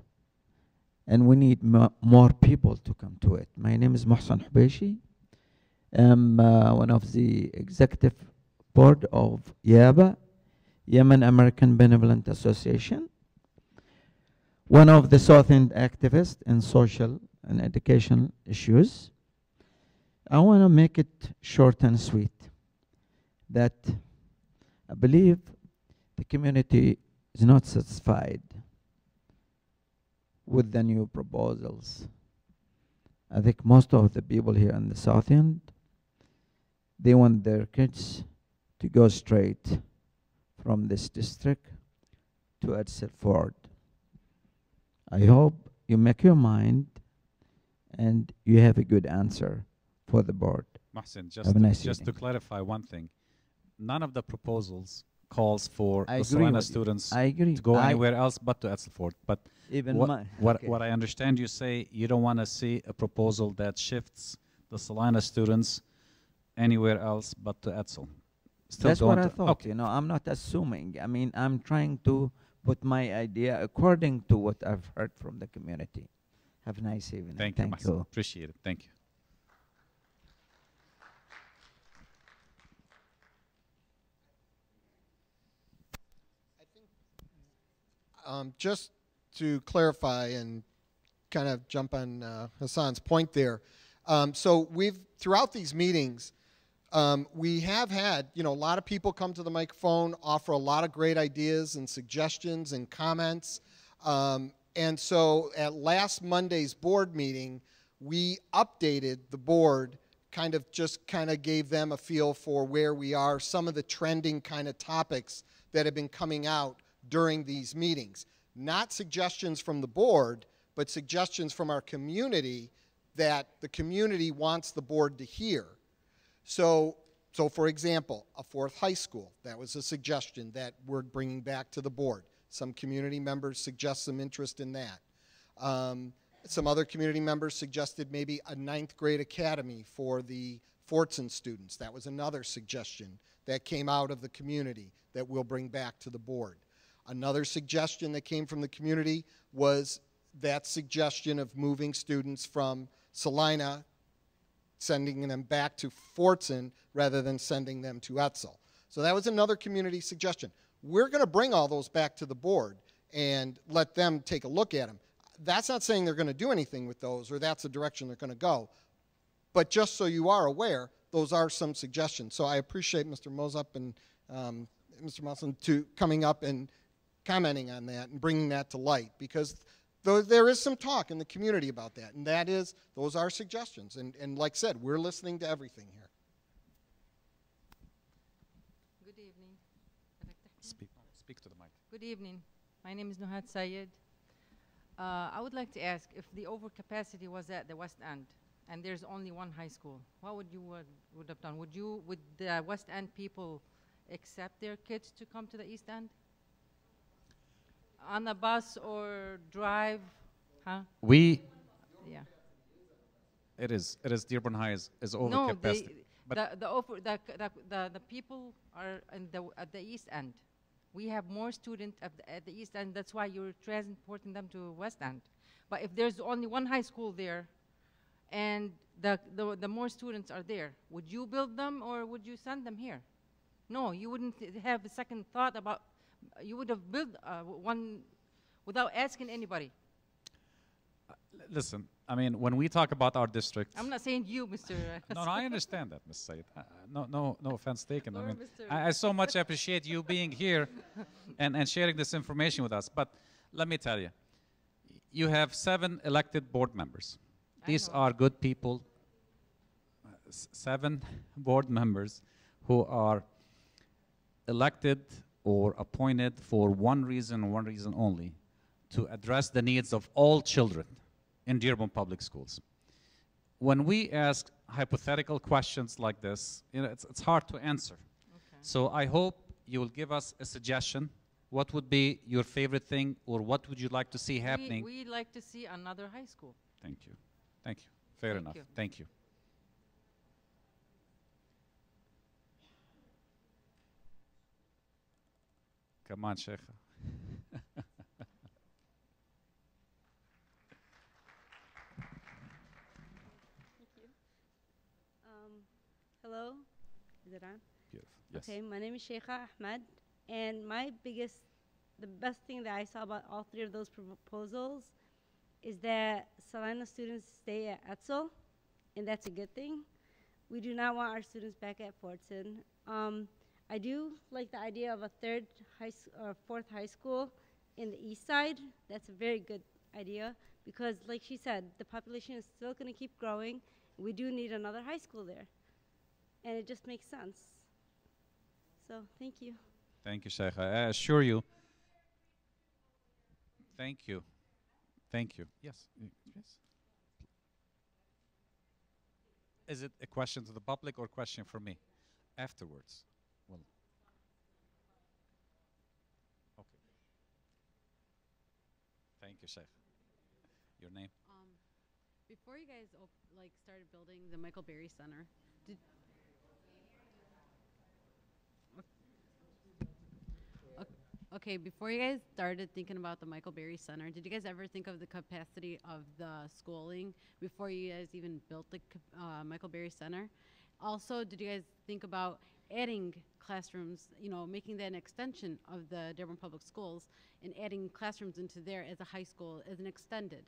and we need more people to come to it. My name is Mohsen Hubeshi. I'm one of the executive board of YABA, Yemen American Benevolent Association, one of the South End activists in social and educational issues. I want to make it short and sweet, that I believe the community is not satisfied with the new proposals. I think most of the people here in the South End, they want their kids to go straight from this district to Edsel Ford. I hope you make your mind and you have a good answer for the board. Mohsen, Have a nice just to evening. clarify one thing, none of the proposals calls for I the agree Salina with you. students I agree. to go anywhere else but to Etzelford. But Even what, my what, what I understand you say, you don't want to see a proposal that shifts the Salina students anywhere else but to Etzel. Still That's going what I to- thought. Okay. You know, I'm not assuming. I mean, I'm trying to put my idea according to what I've heard from the community. Have a nice evening. Thank you, Mohsen. Appreciate it. Thank you. Just to clarify and kind of jump on Hassan's point there. So we've, throughout these meetings, we have had, a lot of people come to the microphone, offer a lot of great ideas and suggestions and comments. And so at last Monday's board meeting, we updated the board, kind of gave them a feel for where we are, some of the trending kind of topics that have been coming out during these meetings. Not suggestions from the board, but suggestions from our community that the community wants the board to hear. So for example, a fourth high school, that was a suggestion that we're bringing back to the board. Some community members suggest some interest in that. Some other community members suggested maybe a 9th grade academy for the Fortson students. That was another suggestion that came out of the community that we'll bring back to the board. Another suggestion that came from the community was that suggestion of moving students from Salina, sending them back to Fortson rather than sending them to Etzel. So that was another community suggestion. We're going to bring all those back to the board and let them take a look at them. That's not saying they're going to do anything with those or that's the direction they're going to go. But just so you are aware, those are some suggestions. So I appreciate Mr. Mozup and Mr. Muslim to coming up and commenting on that and bringing that to light, because there is some talk in the community about that, and that is, those are suggestions. And like I said, we're listening to everything here. Good evening. Speak to the mic. Good evening. My name is Nuhat Sayed. I would like to ask, if the overcapacity was at the West End and there's only one high school, what would you would have done? Would the West End people accept their kids to come to the East End? On a bus or drive? Huh? We, Yeah. it is Dearborn High is over No, capacity. But the people are at the East End. We have more students at the East End. That's why you're transporting them to West End. But if there's only one high school there, and the more students are there, would you build them or would you send them here? No, you wouldn't have a second thought about. You would have built one without asking anybody. listen, I mean, when we talk about our district, I'm not saying you, Mr. no, I understand that, Ms. Said. No offense taken. I Or mean, Mr. I so much appreciate you being here and sharing this information with us. But let me tell you, you have 7 elected board members. I These know. are good people. 7 board members who are elected or appointed for one reason only, to address the needs of all children in Dearborn Public Schools. When we ask hypothetical questions like this, it's hard to answer. Okay. So I hope you will give us a suggestion. What would be your favorite thing, or what would you like to see happening? We'd like to see another high school. Thank you. Thank you. Fair Thank enough. you. Thank you. Come on, Sheikh. Hello, is it on? Beautiful. Yes. Okay, my name is Sheikha Ahmed, and the best thing that I saw about all 3 of those proposals is that Salina students stay at Etzel, and that's a good thing. We do not want our students back at Fortson. I do like the idea of a 4th high school in the east side. That's a very good idea because, like she said, the population is still going to keep growing. We do need another high school there, and it just makes sense. So, thank you. Thank you, Sheikh. I assure you. Thank you. Thank you. Yes. Yes. Is it a question to the public or a question for me? Afterwards. Well. Okay. Thank you, Sheikh. Your name? Before you guys started building the Michael Berry Center, did okay, before you guys started thinking about the Michael Berry Center, did you guys ever think of the capacity of the schooling before you guys even built the Michael Berry Center? Also, did you guys think about adding classrooms, making that an extension of the Dearborn Public Schools and adding classrooms into there as a high school, as an extended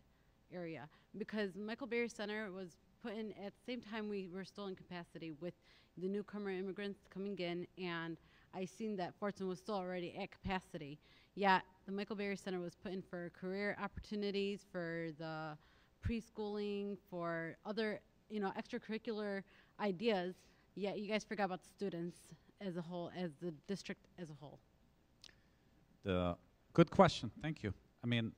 area? Because Michael Berry Center was put in at the same time we were still in capacity with the newcomer immigrants coming in, and I seen that Fortson was still already at capacity. Yet the Michael Berry Center was put in for career opportunities, for the preschooling, for other, extracurricular ideas. Yet you guys forgot about the students as a whole, as the district as a whole. Good question. Thank you. I mean,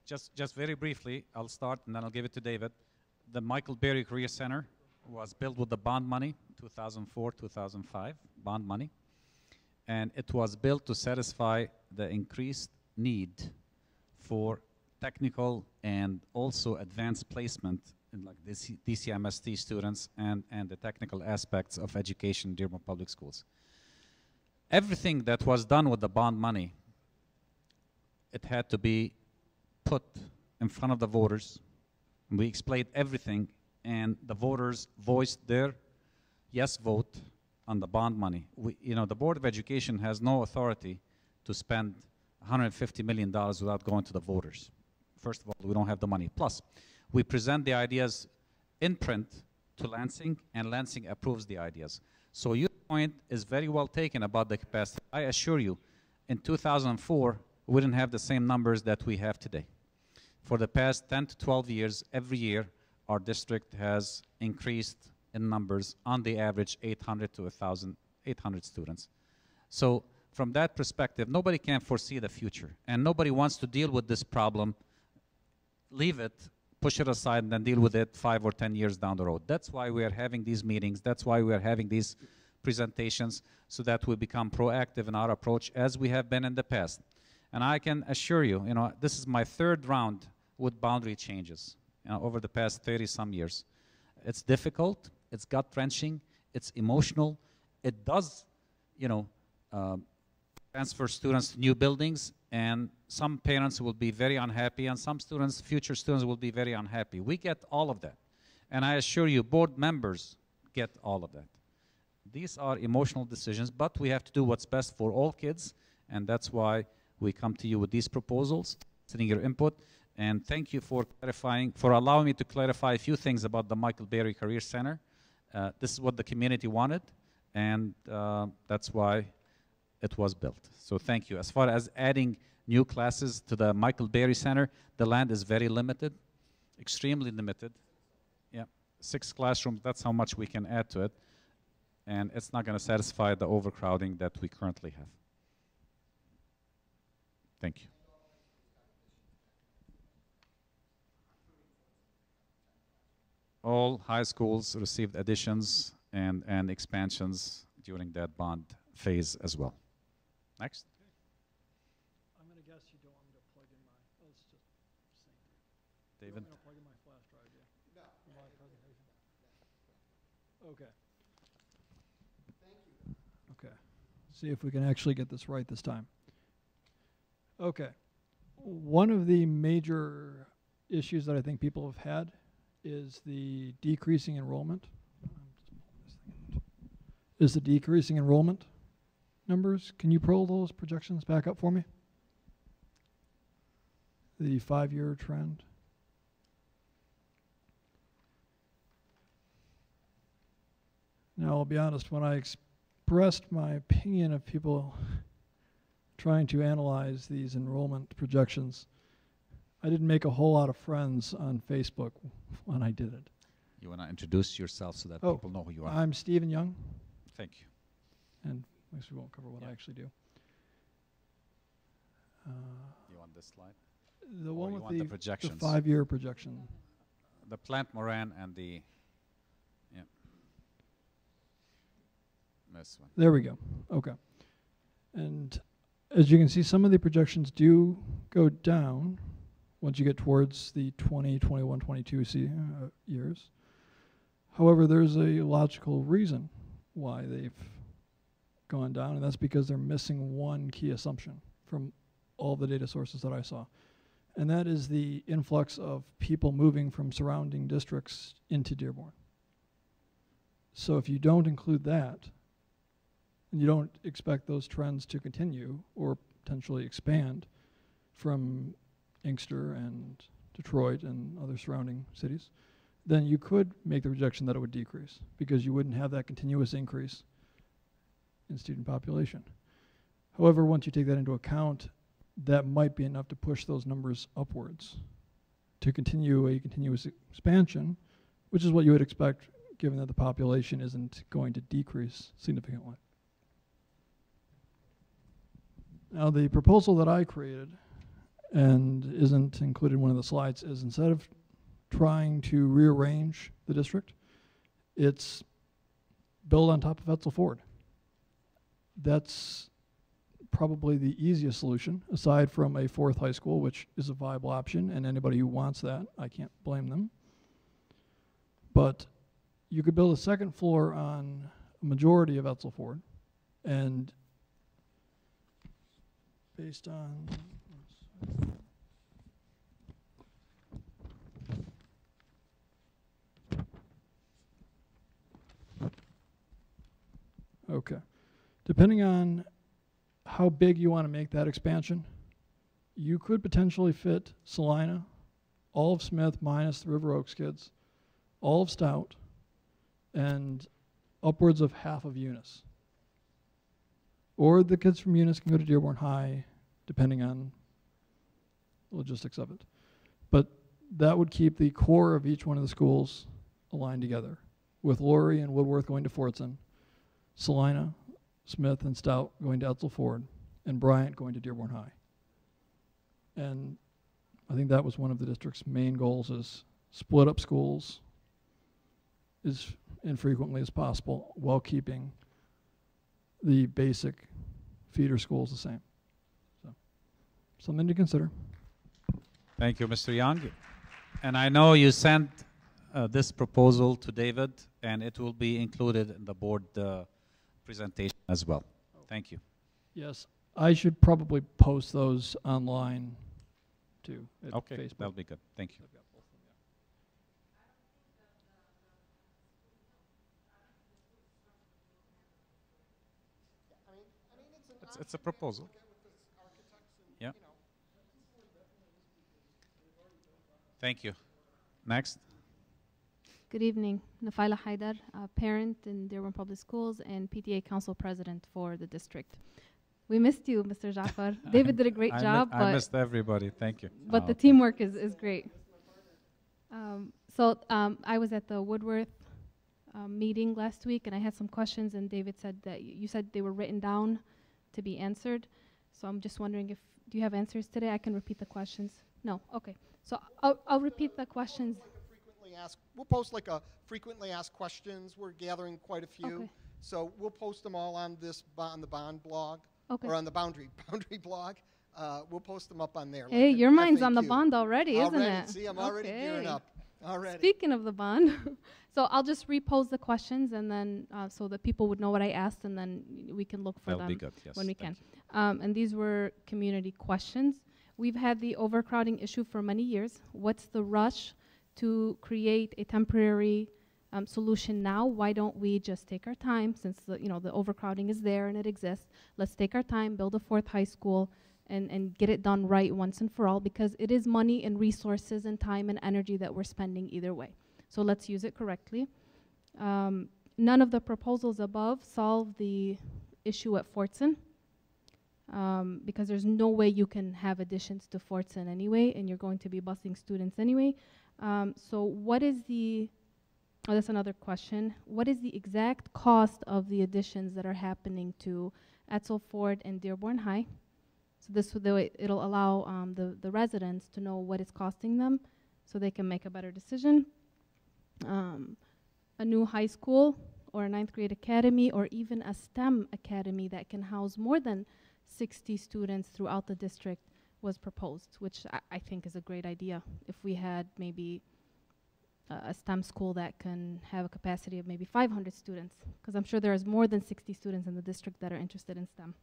just very briefly, I'll start and then I'll give it to David. The Michael Berry Career Center was built with the bond money, 2004, 2005, bond money. And it was built to satisfy the increased need for technical and also advanced placement in like DCMST students and the technical aspects of education in Dearborn Public Schools. Everything that was done with the bond money, it had to be put in front of the voters. And we explained everything, and the voters voiced their yes vote on the bond money. The Board of Education has no authority to spend $150 million without going to the voters. First of all, we don't have the money. Plus, we present the ideas in print to Lansing, and Lansing approves the ideas. So your point is very well taken about the capacity. I assure you, in 2004, we didn't have the same numbers that we have today. For the past 10 to 12 years, every year, our district has increased in numbers, on the average 800 to 1,800 students. So from that perspective, nobody can foresee the future, and nobody wants to deal with this problem, leave it, push it aside, and then deal with it 5 or 10 years down the road. That's why we are having these meetings. That's why we are having these presentations, so that we become proactive in our approach as we have been in the past. And I can assure you, this is my third round with boundary changes over the past 30-some years. It's difficult, it's gut-wrenching, it's emotional. It does, transfer students to new buildings, and some parents will be very unhappy, and some students, future students, will be very unhappy. We get all of that. And I assure you, board members get all of that. These are emotional decisions, but we have to do what's best for all kids, and that's why we come to you with these proposals, sending your input. And thank you for clarifying, for allowing me to clarify a few things about the Michael Berry Career Center. This is what the community wanted, and that's why it was built. So thank you. As far as adding new classes to the Michael Berry Center, the land is very limited, extremely limited. Yeah, 6 classrooms, that's how much we can add to it. And it's not going to satisfy the overcrowding that we currently have. Thank you. All high schools received additions and expansions during that bond phase as well. Next. I'm going to guess you don't want me to plug in my, let's just say. David. You want me to plug in my flash drive, yeah? No. My presentation? Okay. Thank you. Okay. See if we can actually get this right this time. Okay. One of the major issues that I think people have had is the decreasing enrollment. Is the decreasing enrollment numbers? Can you pull those projections back up for me? The 5-year trend. Now, I'll be honest, when I expressed my opinion of people trying to analyze these enrollment projections, I didn't make a whole lot of friends on Facebook when I did it. You want to introduce yourself so that people know who you are? I'm Stephen Young. Thank you. And At least we won't cover what I actually do. You want this slide? The Or one you with want the the projections? 5-year projection. The plant moran and the, yeah. This one. There we go. Okay. And as you can see, some of the projections do go down once you get towards the 20, 21, 22 years. However, there's a logical reason why they've gone down, and that's because they're missing one key assumption from all the data sources that I saw. And that is the influx of people moving from surrounding districts into Dearborn. So if you don't include that, and you don't expect those trends to continue or potentially expand from Inkster and Detroit and other surrounding cities, then you could make the projection that it would decrease because you wouldn't have that continuous increase in student population. However, once you take that into account, that might be enough to push those numbers upwards to continue a continuous expansion, which is what you would expect given that the population isn't going to decrease significantly. Now, the proposal that I created and isn't included in one of the slides is instead of trying to rearrange the district, it's build on top of Etzel Ford. That's probably the easiest solution, aside from a fourth high school, which is a viable option, and anybody who wants that, I can't blame them. But you could build a second floor on a majority of Etzel Ford, and based on okay. Depending on how big you want to make that expansion, you could potentially fit Salina, all of Smith minus the River Oaks kids, all of Stout, and upwards of half of Eunice. Or the kids from Eunice can go to Dearborn High, depending on the logistics of it. But that would keep the core of each one of the schools aligned together, with Laurie and Woodworth going to Fortson, Salina, Smith, and Stout going to Etzel Ford, and Bryant going to Dearborn High. And I think that was one of the district's main goals, is split up schools as infrequently as possible while keeping the basic feeder schools the same. So, something to consider. Thank you, Mr. Young. And I know you sent this proposal to David, and it will be included in the board presentation as well. Thank you. Yes, I should probably post those online too. At Okay, Facebook. that'll be good. Thank you. It's a proposal. Yeah. Thank you. Next. Good evening. Nafaila Haidar, a parent in Dearborn Public Schools and PTA Council President for the district. We missed you, Mr. Jafar. David did a great job. I missed everybody. Thank you. But the teamwork is great. I was at the Woodworth meeting last week, and I had some questions, and David said that you said they were written down to be answered. So I'm just wondering if, do you have answers today? I can repeat the questions. No? Okay. So I'll repeat the questions. We'll post like a frequently asked questions. We're gathering quite a few. Okay. So we'll post them all on this on the bond blog, Okay. or on the boundary blog. We'll post them up on there. Hey, like your mind's on the FAQ. bond already, isn't Already. it? See, I'm already gearing up. Already. Speaking of the bond, so I'll just repose the questions, and then so that people would know what I asked, and then we can look for That'll them be good. Yes, when we thank can. And these were community questions. We've had the overcrowding issue for many years. What's the rush to create a temporary solution now? Why don't we just take our time, since the overcrowding is there and it exists? Let's take our time, build a fourth high school, and get it done right once and for all, because it is money and resources and time and energy that we're spending either way. So let's use it correctly. None of the proposals above solve the issue at Fortson, because there's no way you can have additions to Fortson anyway, and you're going to be busing students anyway. So what is the Oh, that's another question. What is the exact cost of the additions that are happening to Etzel Ford and Dearborn High? So this will do it, it'll allow the residents to know what it's costing them so they can make a better decision. A new high school or a ninth grade academy or even a STEM academy that can house more than 60 students throughout the district was proposed, which I think is a great idea. If we had maybe a STEM school that can have a capacity of maybe 500 students, because I'm sure there is more than 60 students in the district that are interested in STEM.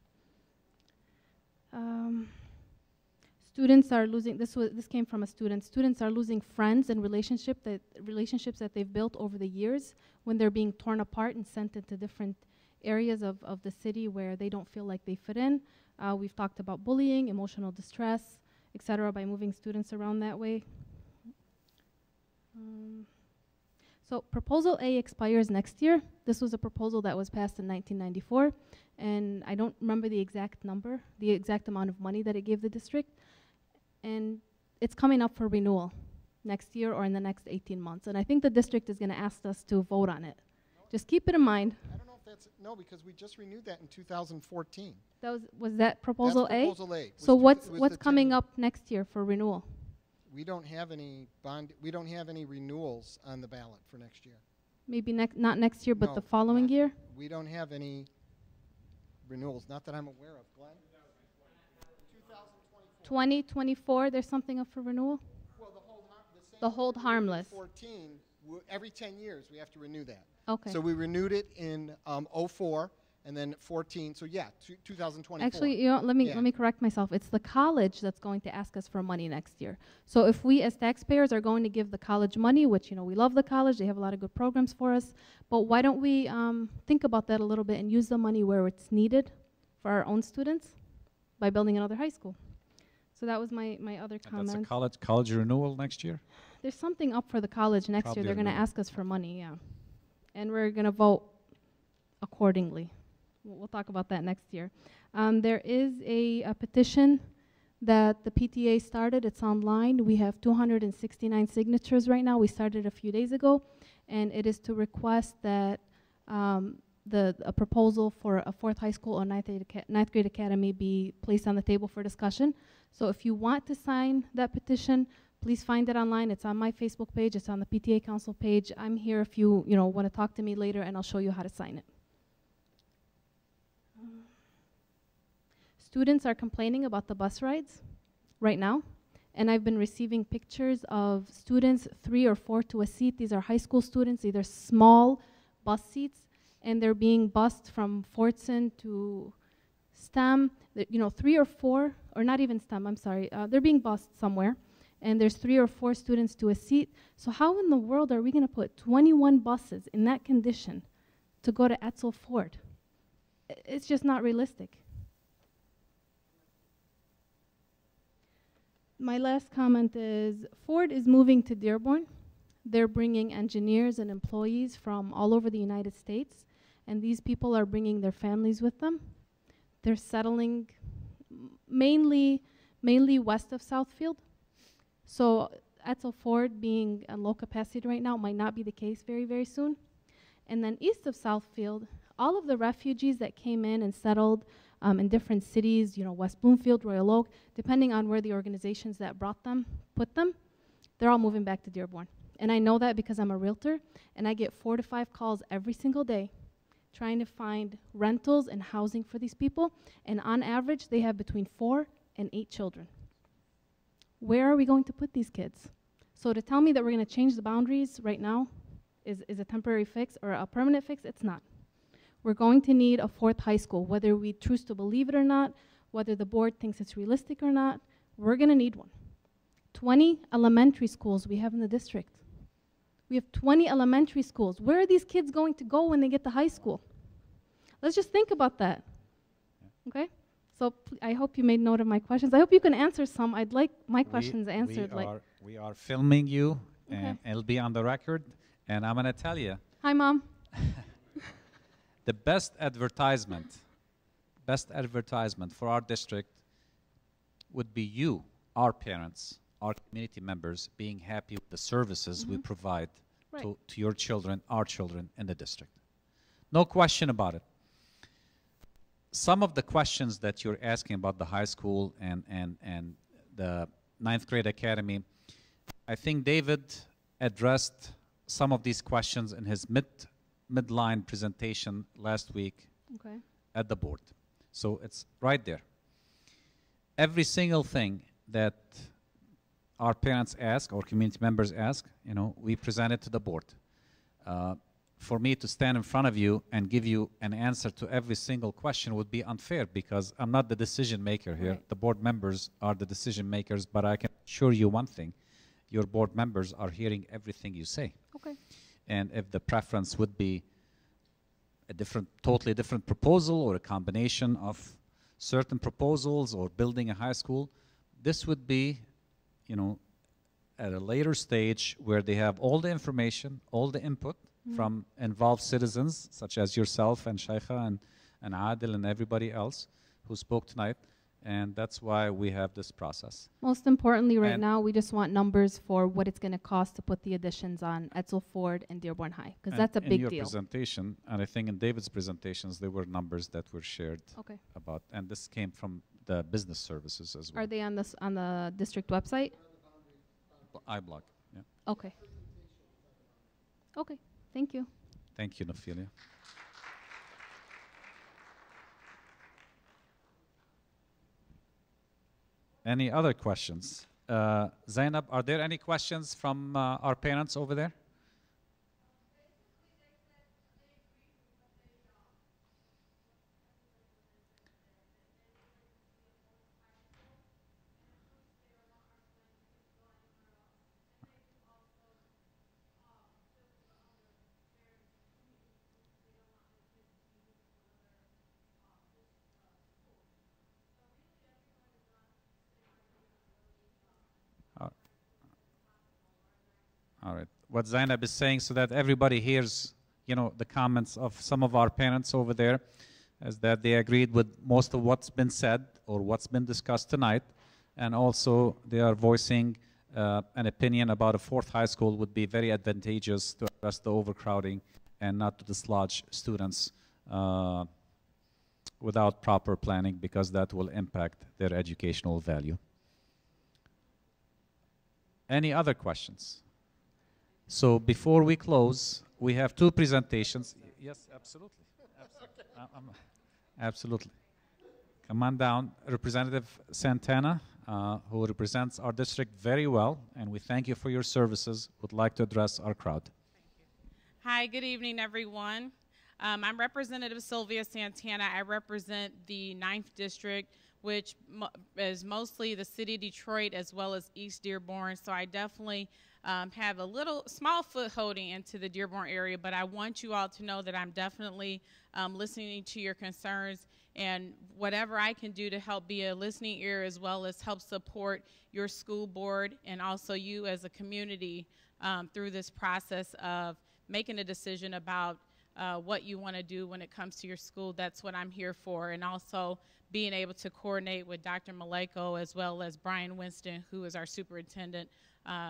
Students are losing, this came from a student, students are losing friends and relationships that they've built over the years when they're being torn apart and sent into different areas of the city where they don't feel like they fit in. We've talked about bullying, emotional distress, etc. by moving students around that way. So Proposal A expires next year. This was a proposal that was passed in 1994, and I don't remember the exact number, the exact amount of money that it gave the district, and it's coming up for renewal next year or in the next 18 months, and I think the district is going to ask us to vote on it. Just keep it in mind. I don't know if that's, no, because we just renewed that in 2014. Was that Proposal A? That's Proposal A. So what's coming up next year for renewal? We don't have any we don't have any renewals on the ballot for next year. Maybe not next year, but No, the following year? We don't have any renewals, not that I'm aware of. Glenn? 2024, there's something up for renewal? Well, The hold harmless. 14, every 10 years we have to renew that. Okay. So we renewed it in 04 and then 14. So yeah, 2024. Actually, you know, let me correct myself. It's the college that's going to ask us for money next year. So if we as taxpayers are going to give the college money, which, you know, we love the college, they have a lot of good programs for us, but why don't we think about that a little bit and use the money where it's needed for our own students by building another high school? So that was my other comment. That's a college renewal next year? There's something up for the college next Probably year. They're going to renewal. ask us for money, yeah. And we're going to vote accordingly. We'll talk about that next year. There is a petition that the PTA started. It's online. We have 269 signatures right now. We started a few days ago. And it is to request that a proposal for a fourth high school or ninth grade academy be placed on the table for discussion. So if you want to sign that petition, please find it online. It's on my Facebook page. It's on the PTA Council page. I'm here if you want to talk to me later, and I'll show you how to sign it. Students are complaining about the bus rides right now, and I've been receiving pictures of students 3 or 4 to a seat. These are high school students. These are small bus seats, and they're being bused from Fortson to STEM. 3 or 4, or not even STEM, I'm sorry. They're being bused somewhere, and there's 3 or 4 students to a seat. So how in the world are we going to put 21 buses in that condition to go to Etzel Ford? It's just not realistic. My last comment is Ford is moving to Dearborn. They're bringing engineers and employees from all over the United States, and these people are bringing their families with them. They're settling mainly west of Southfield. So Etzel Ford being a low capacity right now might not be the case very, very soon. And then east of Southfield, all of the refugees that came in and settled in different cities, West Bloomfield, Royal Oak, depending on where the organizations that brought them put them, they're all moving back to Dearborn. And I know that because I'm a realtor, and I get 4 to 5 calls every single day trying to find rentals and housing for these people. And on average, they have between 4 and 8 children. Where are we going to put these kids? So to tell me that we're going to change the boundaries right now is a temporary fix or a permanent fix, it's not. We're going to need a fourth high school, whether we choose to believe it or not, whether the board thinks it's realistic or not, we're going to need one. 20 elementary schools we have in the district. We have 20 elementary schools. Where are these kids going to go when they get to high school? Let's just think about that. Okay? So I hope you made note of my questions. I hope you can answer some. I'd like my questions answered. We are filming you, Okay. and it'll be on the record. And I'm going to tell you, Hi, Mom. the best advertisement for our district would be you, our parents, our community members, being happy with the services we provide Right. to your children, our children in the district. No question about it. Some of the questions that you're asking about the high school and the ninth grade academy, I think David addressed some of these questions in his midline presentation last week Okay. at the board. So it's right there. Every single thing that our parents ask or community members ask, you know, we present it to the board. For me to stand in front of you and give you an answer to every single question would be unfair because I'm not the decision maker here. Right. The board members are the decision makers, but I can assure you one thing. Your board members are hearing everything you say. Okay. And if the preference would be a totally different proposal or a combination of certain proposals or building a high school, this would be, you know, at a later stage where they have all the information, all the input from involved citizens such as yourself and Shaykha and Adil and everybody else who spoke tonight. And that's why we have this process. Most importantly, right And- now, we just want numbers for what it's going to cost to put the additions on Edsel Ford and Dearborn High, because And that's a in big your deal. presentation, and I think in David's presentations, there were numbers that were shared Okay. about, and this came from the business services as well. Are they on the district website? iBlock, yeah. Okay. Okay. Thank you. Thank you, Nophelia. Any other questions? Zainab, are there any questions from our parents over there? All right. What Zainab is saying so that everybody hears, you know, the comments of some of our parents over there is that they agreed with most of what's been said or what's been discussed tonight. And also they are voicing an opinion about a fourth high school would be very advantageous to address the overcrowding and not to dislodge students without proper planning because that will impact their educational value. Any other questions? So before we close, we have two presentations. Yes, absolutely. Absolutely. Come on down. Representative Santana, who represents our district very well, and we thank you for your services, would like to address our crowd. Hi, good evening, everyone. I'm Representative Sylvia Santana. I represent the 9th District, which is mostly the city of Detroit as well as East Dearborn. So I definitely have a small footholding into the Dearborn area, but I want you all to know that I'm definitely listening to your concerns and whatever I can do to help be a listening ear as well as help support your school board and also you as a community through this process of making a decision about what you want to do when it comes to your school. That's what I'm here for. And also being able to coordinate with Dr. Maleko as well as Brian Winston, who is our superintendent,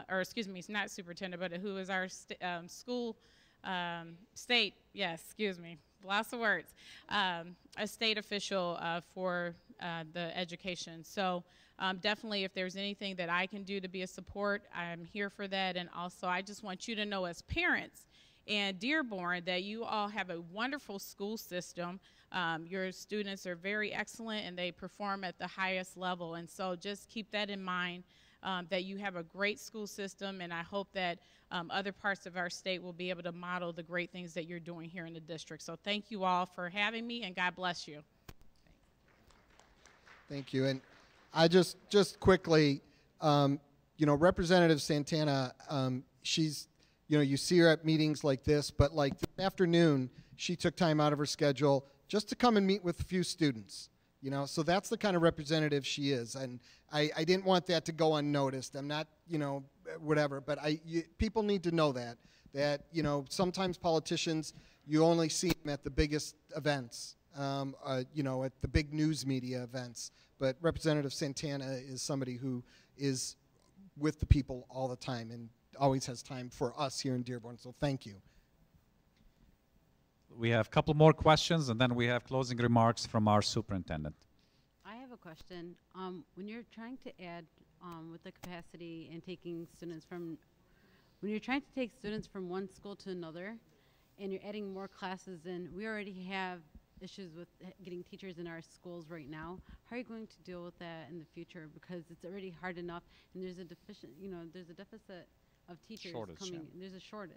or excuse me, he's not superintendent, but who is our lots of words, a state official for the education. So definitely if there's anything that I can do to be a support, I'm here for that. And also I just want you to know as parents and Dearborn that you all have a wonderful school system. Your students are very excellent and they perform at the highest level. And so just keep that in mind, that you have a great school system, and I hope that other parts of our state will be able to model the great things that you're doing here in the district. So thank you all for having me, and God bless you. Thank you. And I just quickly, you know, Representative Santana, she's, you know, you see her at meetings like this, but like this afternoon, she took time out of her schedule just to come and meet with a few students. You know, so that's the kind of representative she is, and I didn't want that to go unnoticed. I'm not, you know, whatever, but people need to know that, you know, sometimes politicians, you only see them at the biggest events, you know, at the big news media events, but Representative Santana is somebody who is with the people all the time, and always has time for us here in Dearborn, so thank you. We have a couple more questions, and then we have closing remarks from our superintendent. I have a question. When you're trying to add with the capacity and taking students from, when you're trying to take students from one school to another, and you're adding more classes in, we already have issues with getting teachers in our schools right now. How are you going to deal with that in the future? Because it's already hard enough, and there's a there's a deficit of teachers coming. Yeah. There's a shortage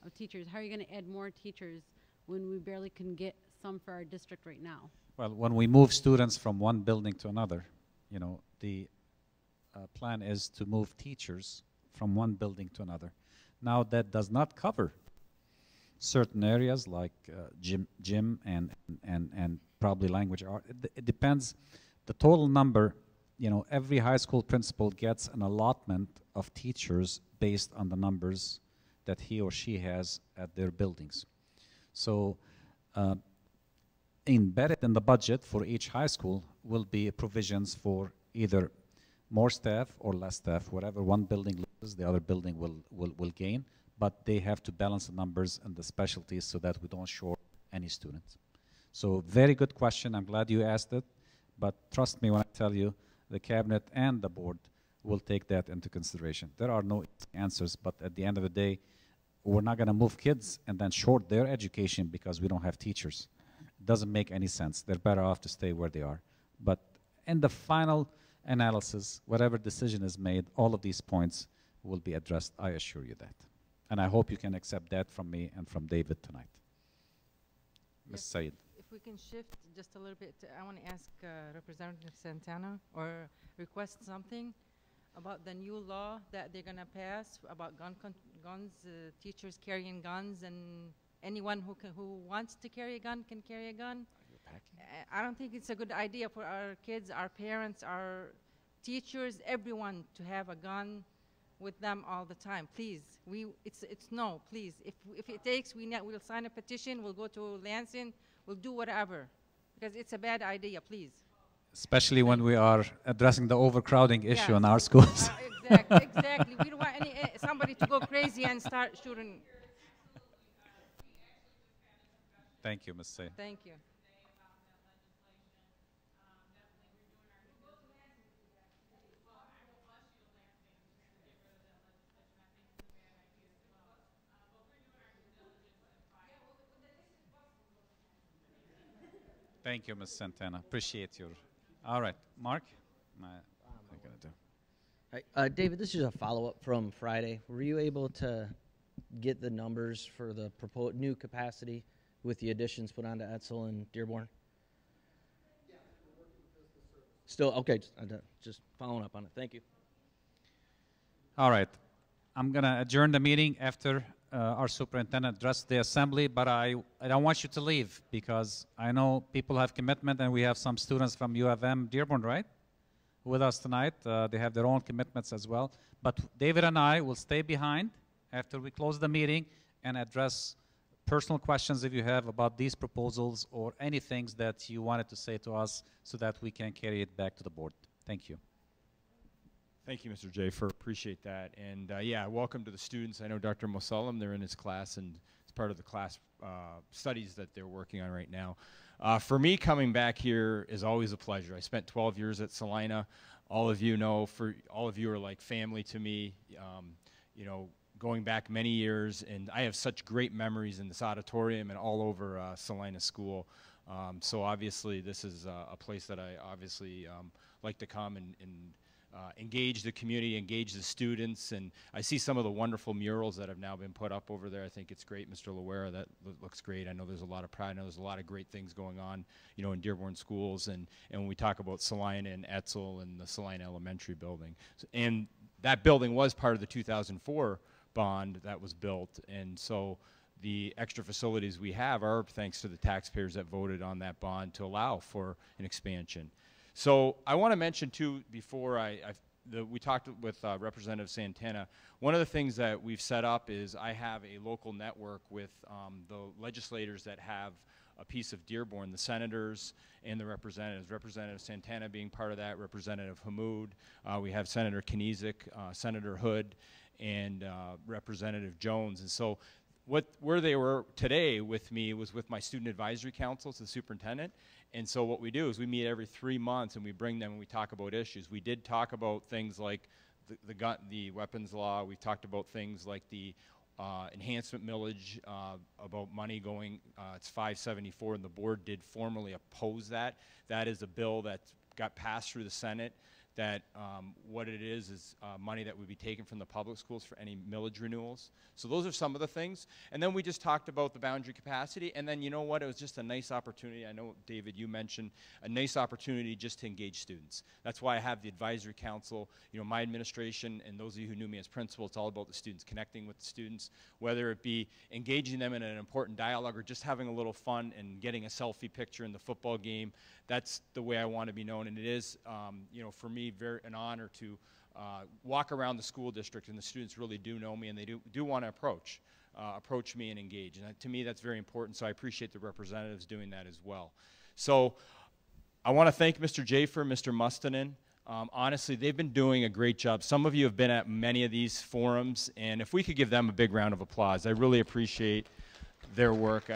of teachers. How are you going to add more teachers when we barely can get some for our district right now? Well, when we move students from one building to another, the plan is to move teachers from one building to another. Now, that does not cover certain areas like gym and probably language art. It depends. The total number, every high school principal gets an allotment of teachers based on the numbers that he or she has at their buildings. So embedded in the budget for each high school will be provisions for either more staff or less staff. Whatever one building loses, the other building will gain, but they have to balance the numbers and the specialties so that we don't short any students. So very good question. I'm glad you asked it, but trust me when I tell you, the cabinet and the board will take that into consideration. There are no answers, but at the end of the day, we're not going to move kids and then short their education because we don't have teachers. It doesn't make any sense. They're better off to stay where they are. But in the final analysis, whatever decision is made, all of these points will be addressed. I assure you that. And I hope you can accept that from me and from David tonight. Ms. Said. If we can shift just a little bit, I want to ask Representative Santana or request something about the new law that they're going to pass about guns, teachers carrying guns, and anyone who wants to carry a gun can carry a gun. I don't think it's a good idea for our kids, our parents, our teachers, everyone to have a gun with them all the time. Please, it's no, please. If it takes, we'll sign a petition, we'll go to Lansing, we'll do whatever, because it's a bad idea, please. Especially when we are addressing the overcrowding issue in our schools. Exactly. We don't want somebody to go crazy and start shooting. Thank you, Ms. Say. Thank you. Thank you, Ms. Santana. Appreciate your. All right, Mark. What am I going to do? Hi, David, this is a follow-up from Friday. Were you able to get the numbers for the proposed new capacity with the additions put onto Etzel and Dearborn? Yeah, we're working with business service. Still, okay, just following up on it. Thank you. All right. I'm going to adjourn the meeting after our superintendent addressed the assembly, but I don't want you to leave because I know people have commitment, and we have some students from U of M Dearborn, right, with us tonight. They have their own commitments as well. But David and I will stay behind after we close the meeting and address personal questions if you have about these proposals or any things that you wanted to say to us so that we can carry it back to the board. Thank you. Thank you, Mr. Jaffer. Appreciate that. And yeah, welcome to the students. I know Dr. Mosallam, they're in his class, and it's part of the class studies that they're working on right now. For me, coming back here is always a pleasure. I spent 12 years at Salina. All of you know, all of you are like family to me, you know, going back many years, and I have such great memories in this auditorium and all over Salina School. So obviously, this is a place that I obviously like to come and engage the community, engage the students, and I see some of the wonderful murals that have now been put up over there. I think it's great, Mr. Loera, that looks great. I know there's a lot of pride. I know there's a lot of great things going on, you know, in Dearborn schools, and when we talk about Salina and Etzel and the Salina Elementary building. And that building was part of the 2004 bond that was built, and so the extra facilities we have are thanks to the taxpayers that voted on that bond to allow for an expansion. So I want to mention too, before we talked with Representative Santana, one of the things that we've set up is I have a local network with the legislators that have a piece of Dearborn, the senators and the representatives. Representative Santana being part of that, Representative Hammoud, we have Senator Kniezek, Senator Hood, and Representative Jones. And so where they were today with me was with my student advisory council, it's the superintendent. And so what we do is we meet every 3 months and we bring them and we talk about issues. We did talk about things like the weapons law. We talked about things like the enhancement millage, about money going, it's 574, and the board did formally oppose that. That is a bill that got passed through the Senate that what it is money that would be taken from the public schools for any millage renewals. So those are some of the things. And then we just talked about the boundary capacity, and then you know what, it was just a nice opportunity. I know, David, you mentioned a nice opportunity just to engage students. That's why I have the advisory council. You know, my administration, and those of you who knew me as principal, it's all about the students, connecting with the students, whether it be engaging them in an important dialogue or just having a little fun and getting a selfie picture in the football game. That's the way I want to be known, and it is, you know, for me, an honor to walk around the school district, and the students really do know me, and they do want to approach me and engage. And to me, that's very important, so I appreciate the representatives doing that as well. So I want to thank Mr. Jafer, Mr. Mustonen. Honestly, they've been doing a great job. Some of you have been at many of these forums, and if we could give them a big round of applause, I really appreciate their work.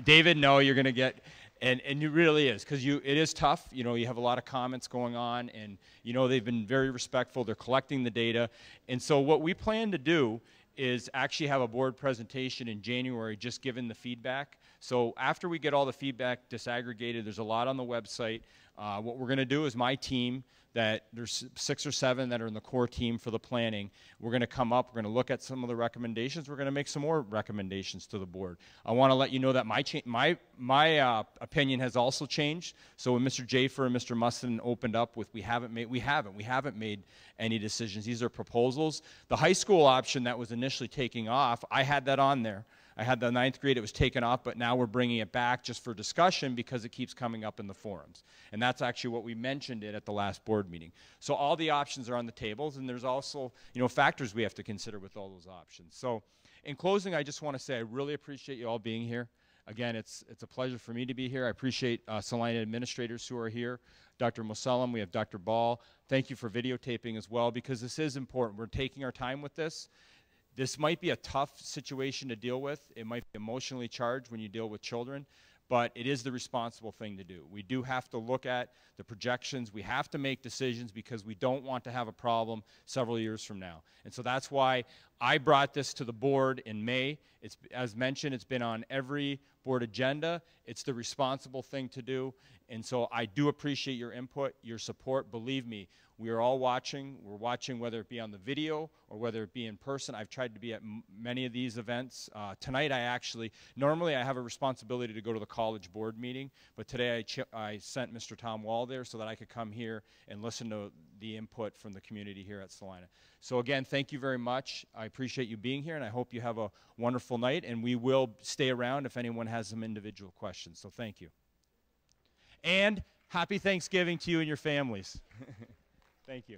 David, no, you're going to get... And it really is, because it is tough. You know, you have a lot of comments going on, and you know they've been very respectful. They're collecting the data, and so what we plan to do is actually have a board presentation in January, just given the feedback. So after we get all the feedback disaggregated, there's a lot on the website. What we're going to do is my team, that there's 6 or 7 that are in the core team for the planning. We're going to come up, we're going to look at some of the recommendations, we're going to make some more recommendations to the board. I want to let you know that my opinion has also changed. So when Mr. Jafer and Mr. Mustin opened up with we haven't made any decisions. These are proposals. The high school option that was initially taking off, I had that on there. I had the 9th grade, it was taken off, but now we're bringing it back just for discussion because it keeps coming up in the forums. And that's actually what we mentioned it at the last board meeting. So all the options are on the tables, and there's also, you know, factors we have to consider with all those options. So in closing, I just want to say I really appreciate you all being here. Again, it's a pleasure for me to be here. I appreciate Salina administrators who are here. Dr. Mosellam, we have Dr. Ball. Thank you for videotaping as well, because this is important. We're taking our time with this. This might be a tough situation to deal with. It might be emotionally charged when you deal with children, but it is the responsible thing to do. We do have to look at the projections. We have to make decisions because we don't want to have a problem several years from now. And so that's why I brought this to the board in May. It's, as mentioned, it's been on every board agenda. It's the responsible thing to do. And so I do appreciate your input, your support. Believe me, we are all watching. We're watching whether it be on the video or whether it be in person. I've tried to be at many of these events. Tonight normally I have a responsibility to go to the college board meeting, but today I sent Mr. Tom Wall there so that I could come here and listen to the input from the community here at Salina. So again, thank you very much. I appreciate you being here, and I hope you have a wonderful night, and we will stay around if anyone has some individual questions. So thank you. And happy Thanksgiving to you and your families. Thank you.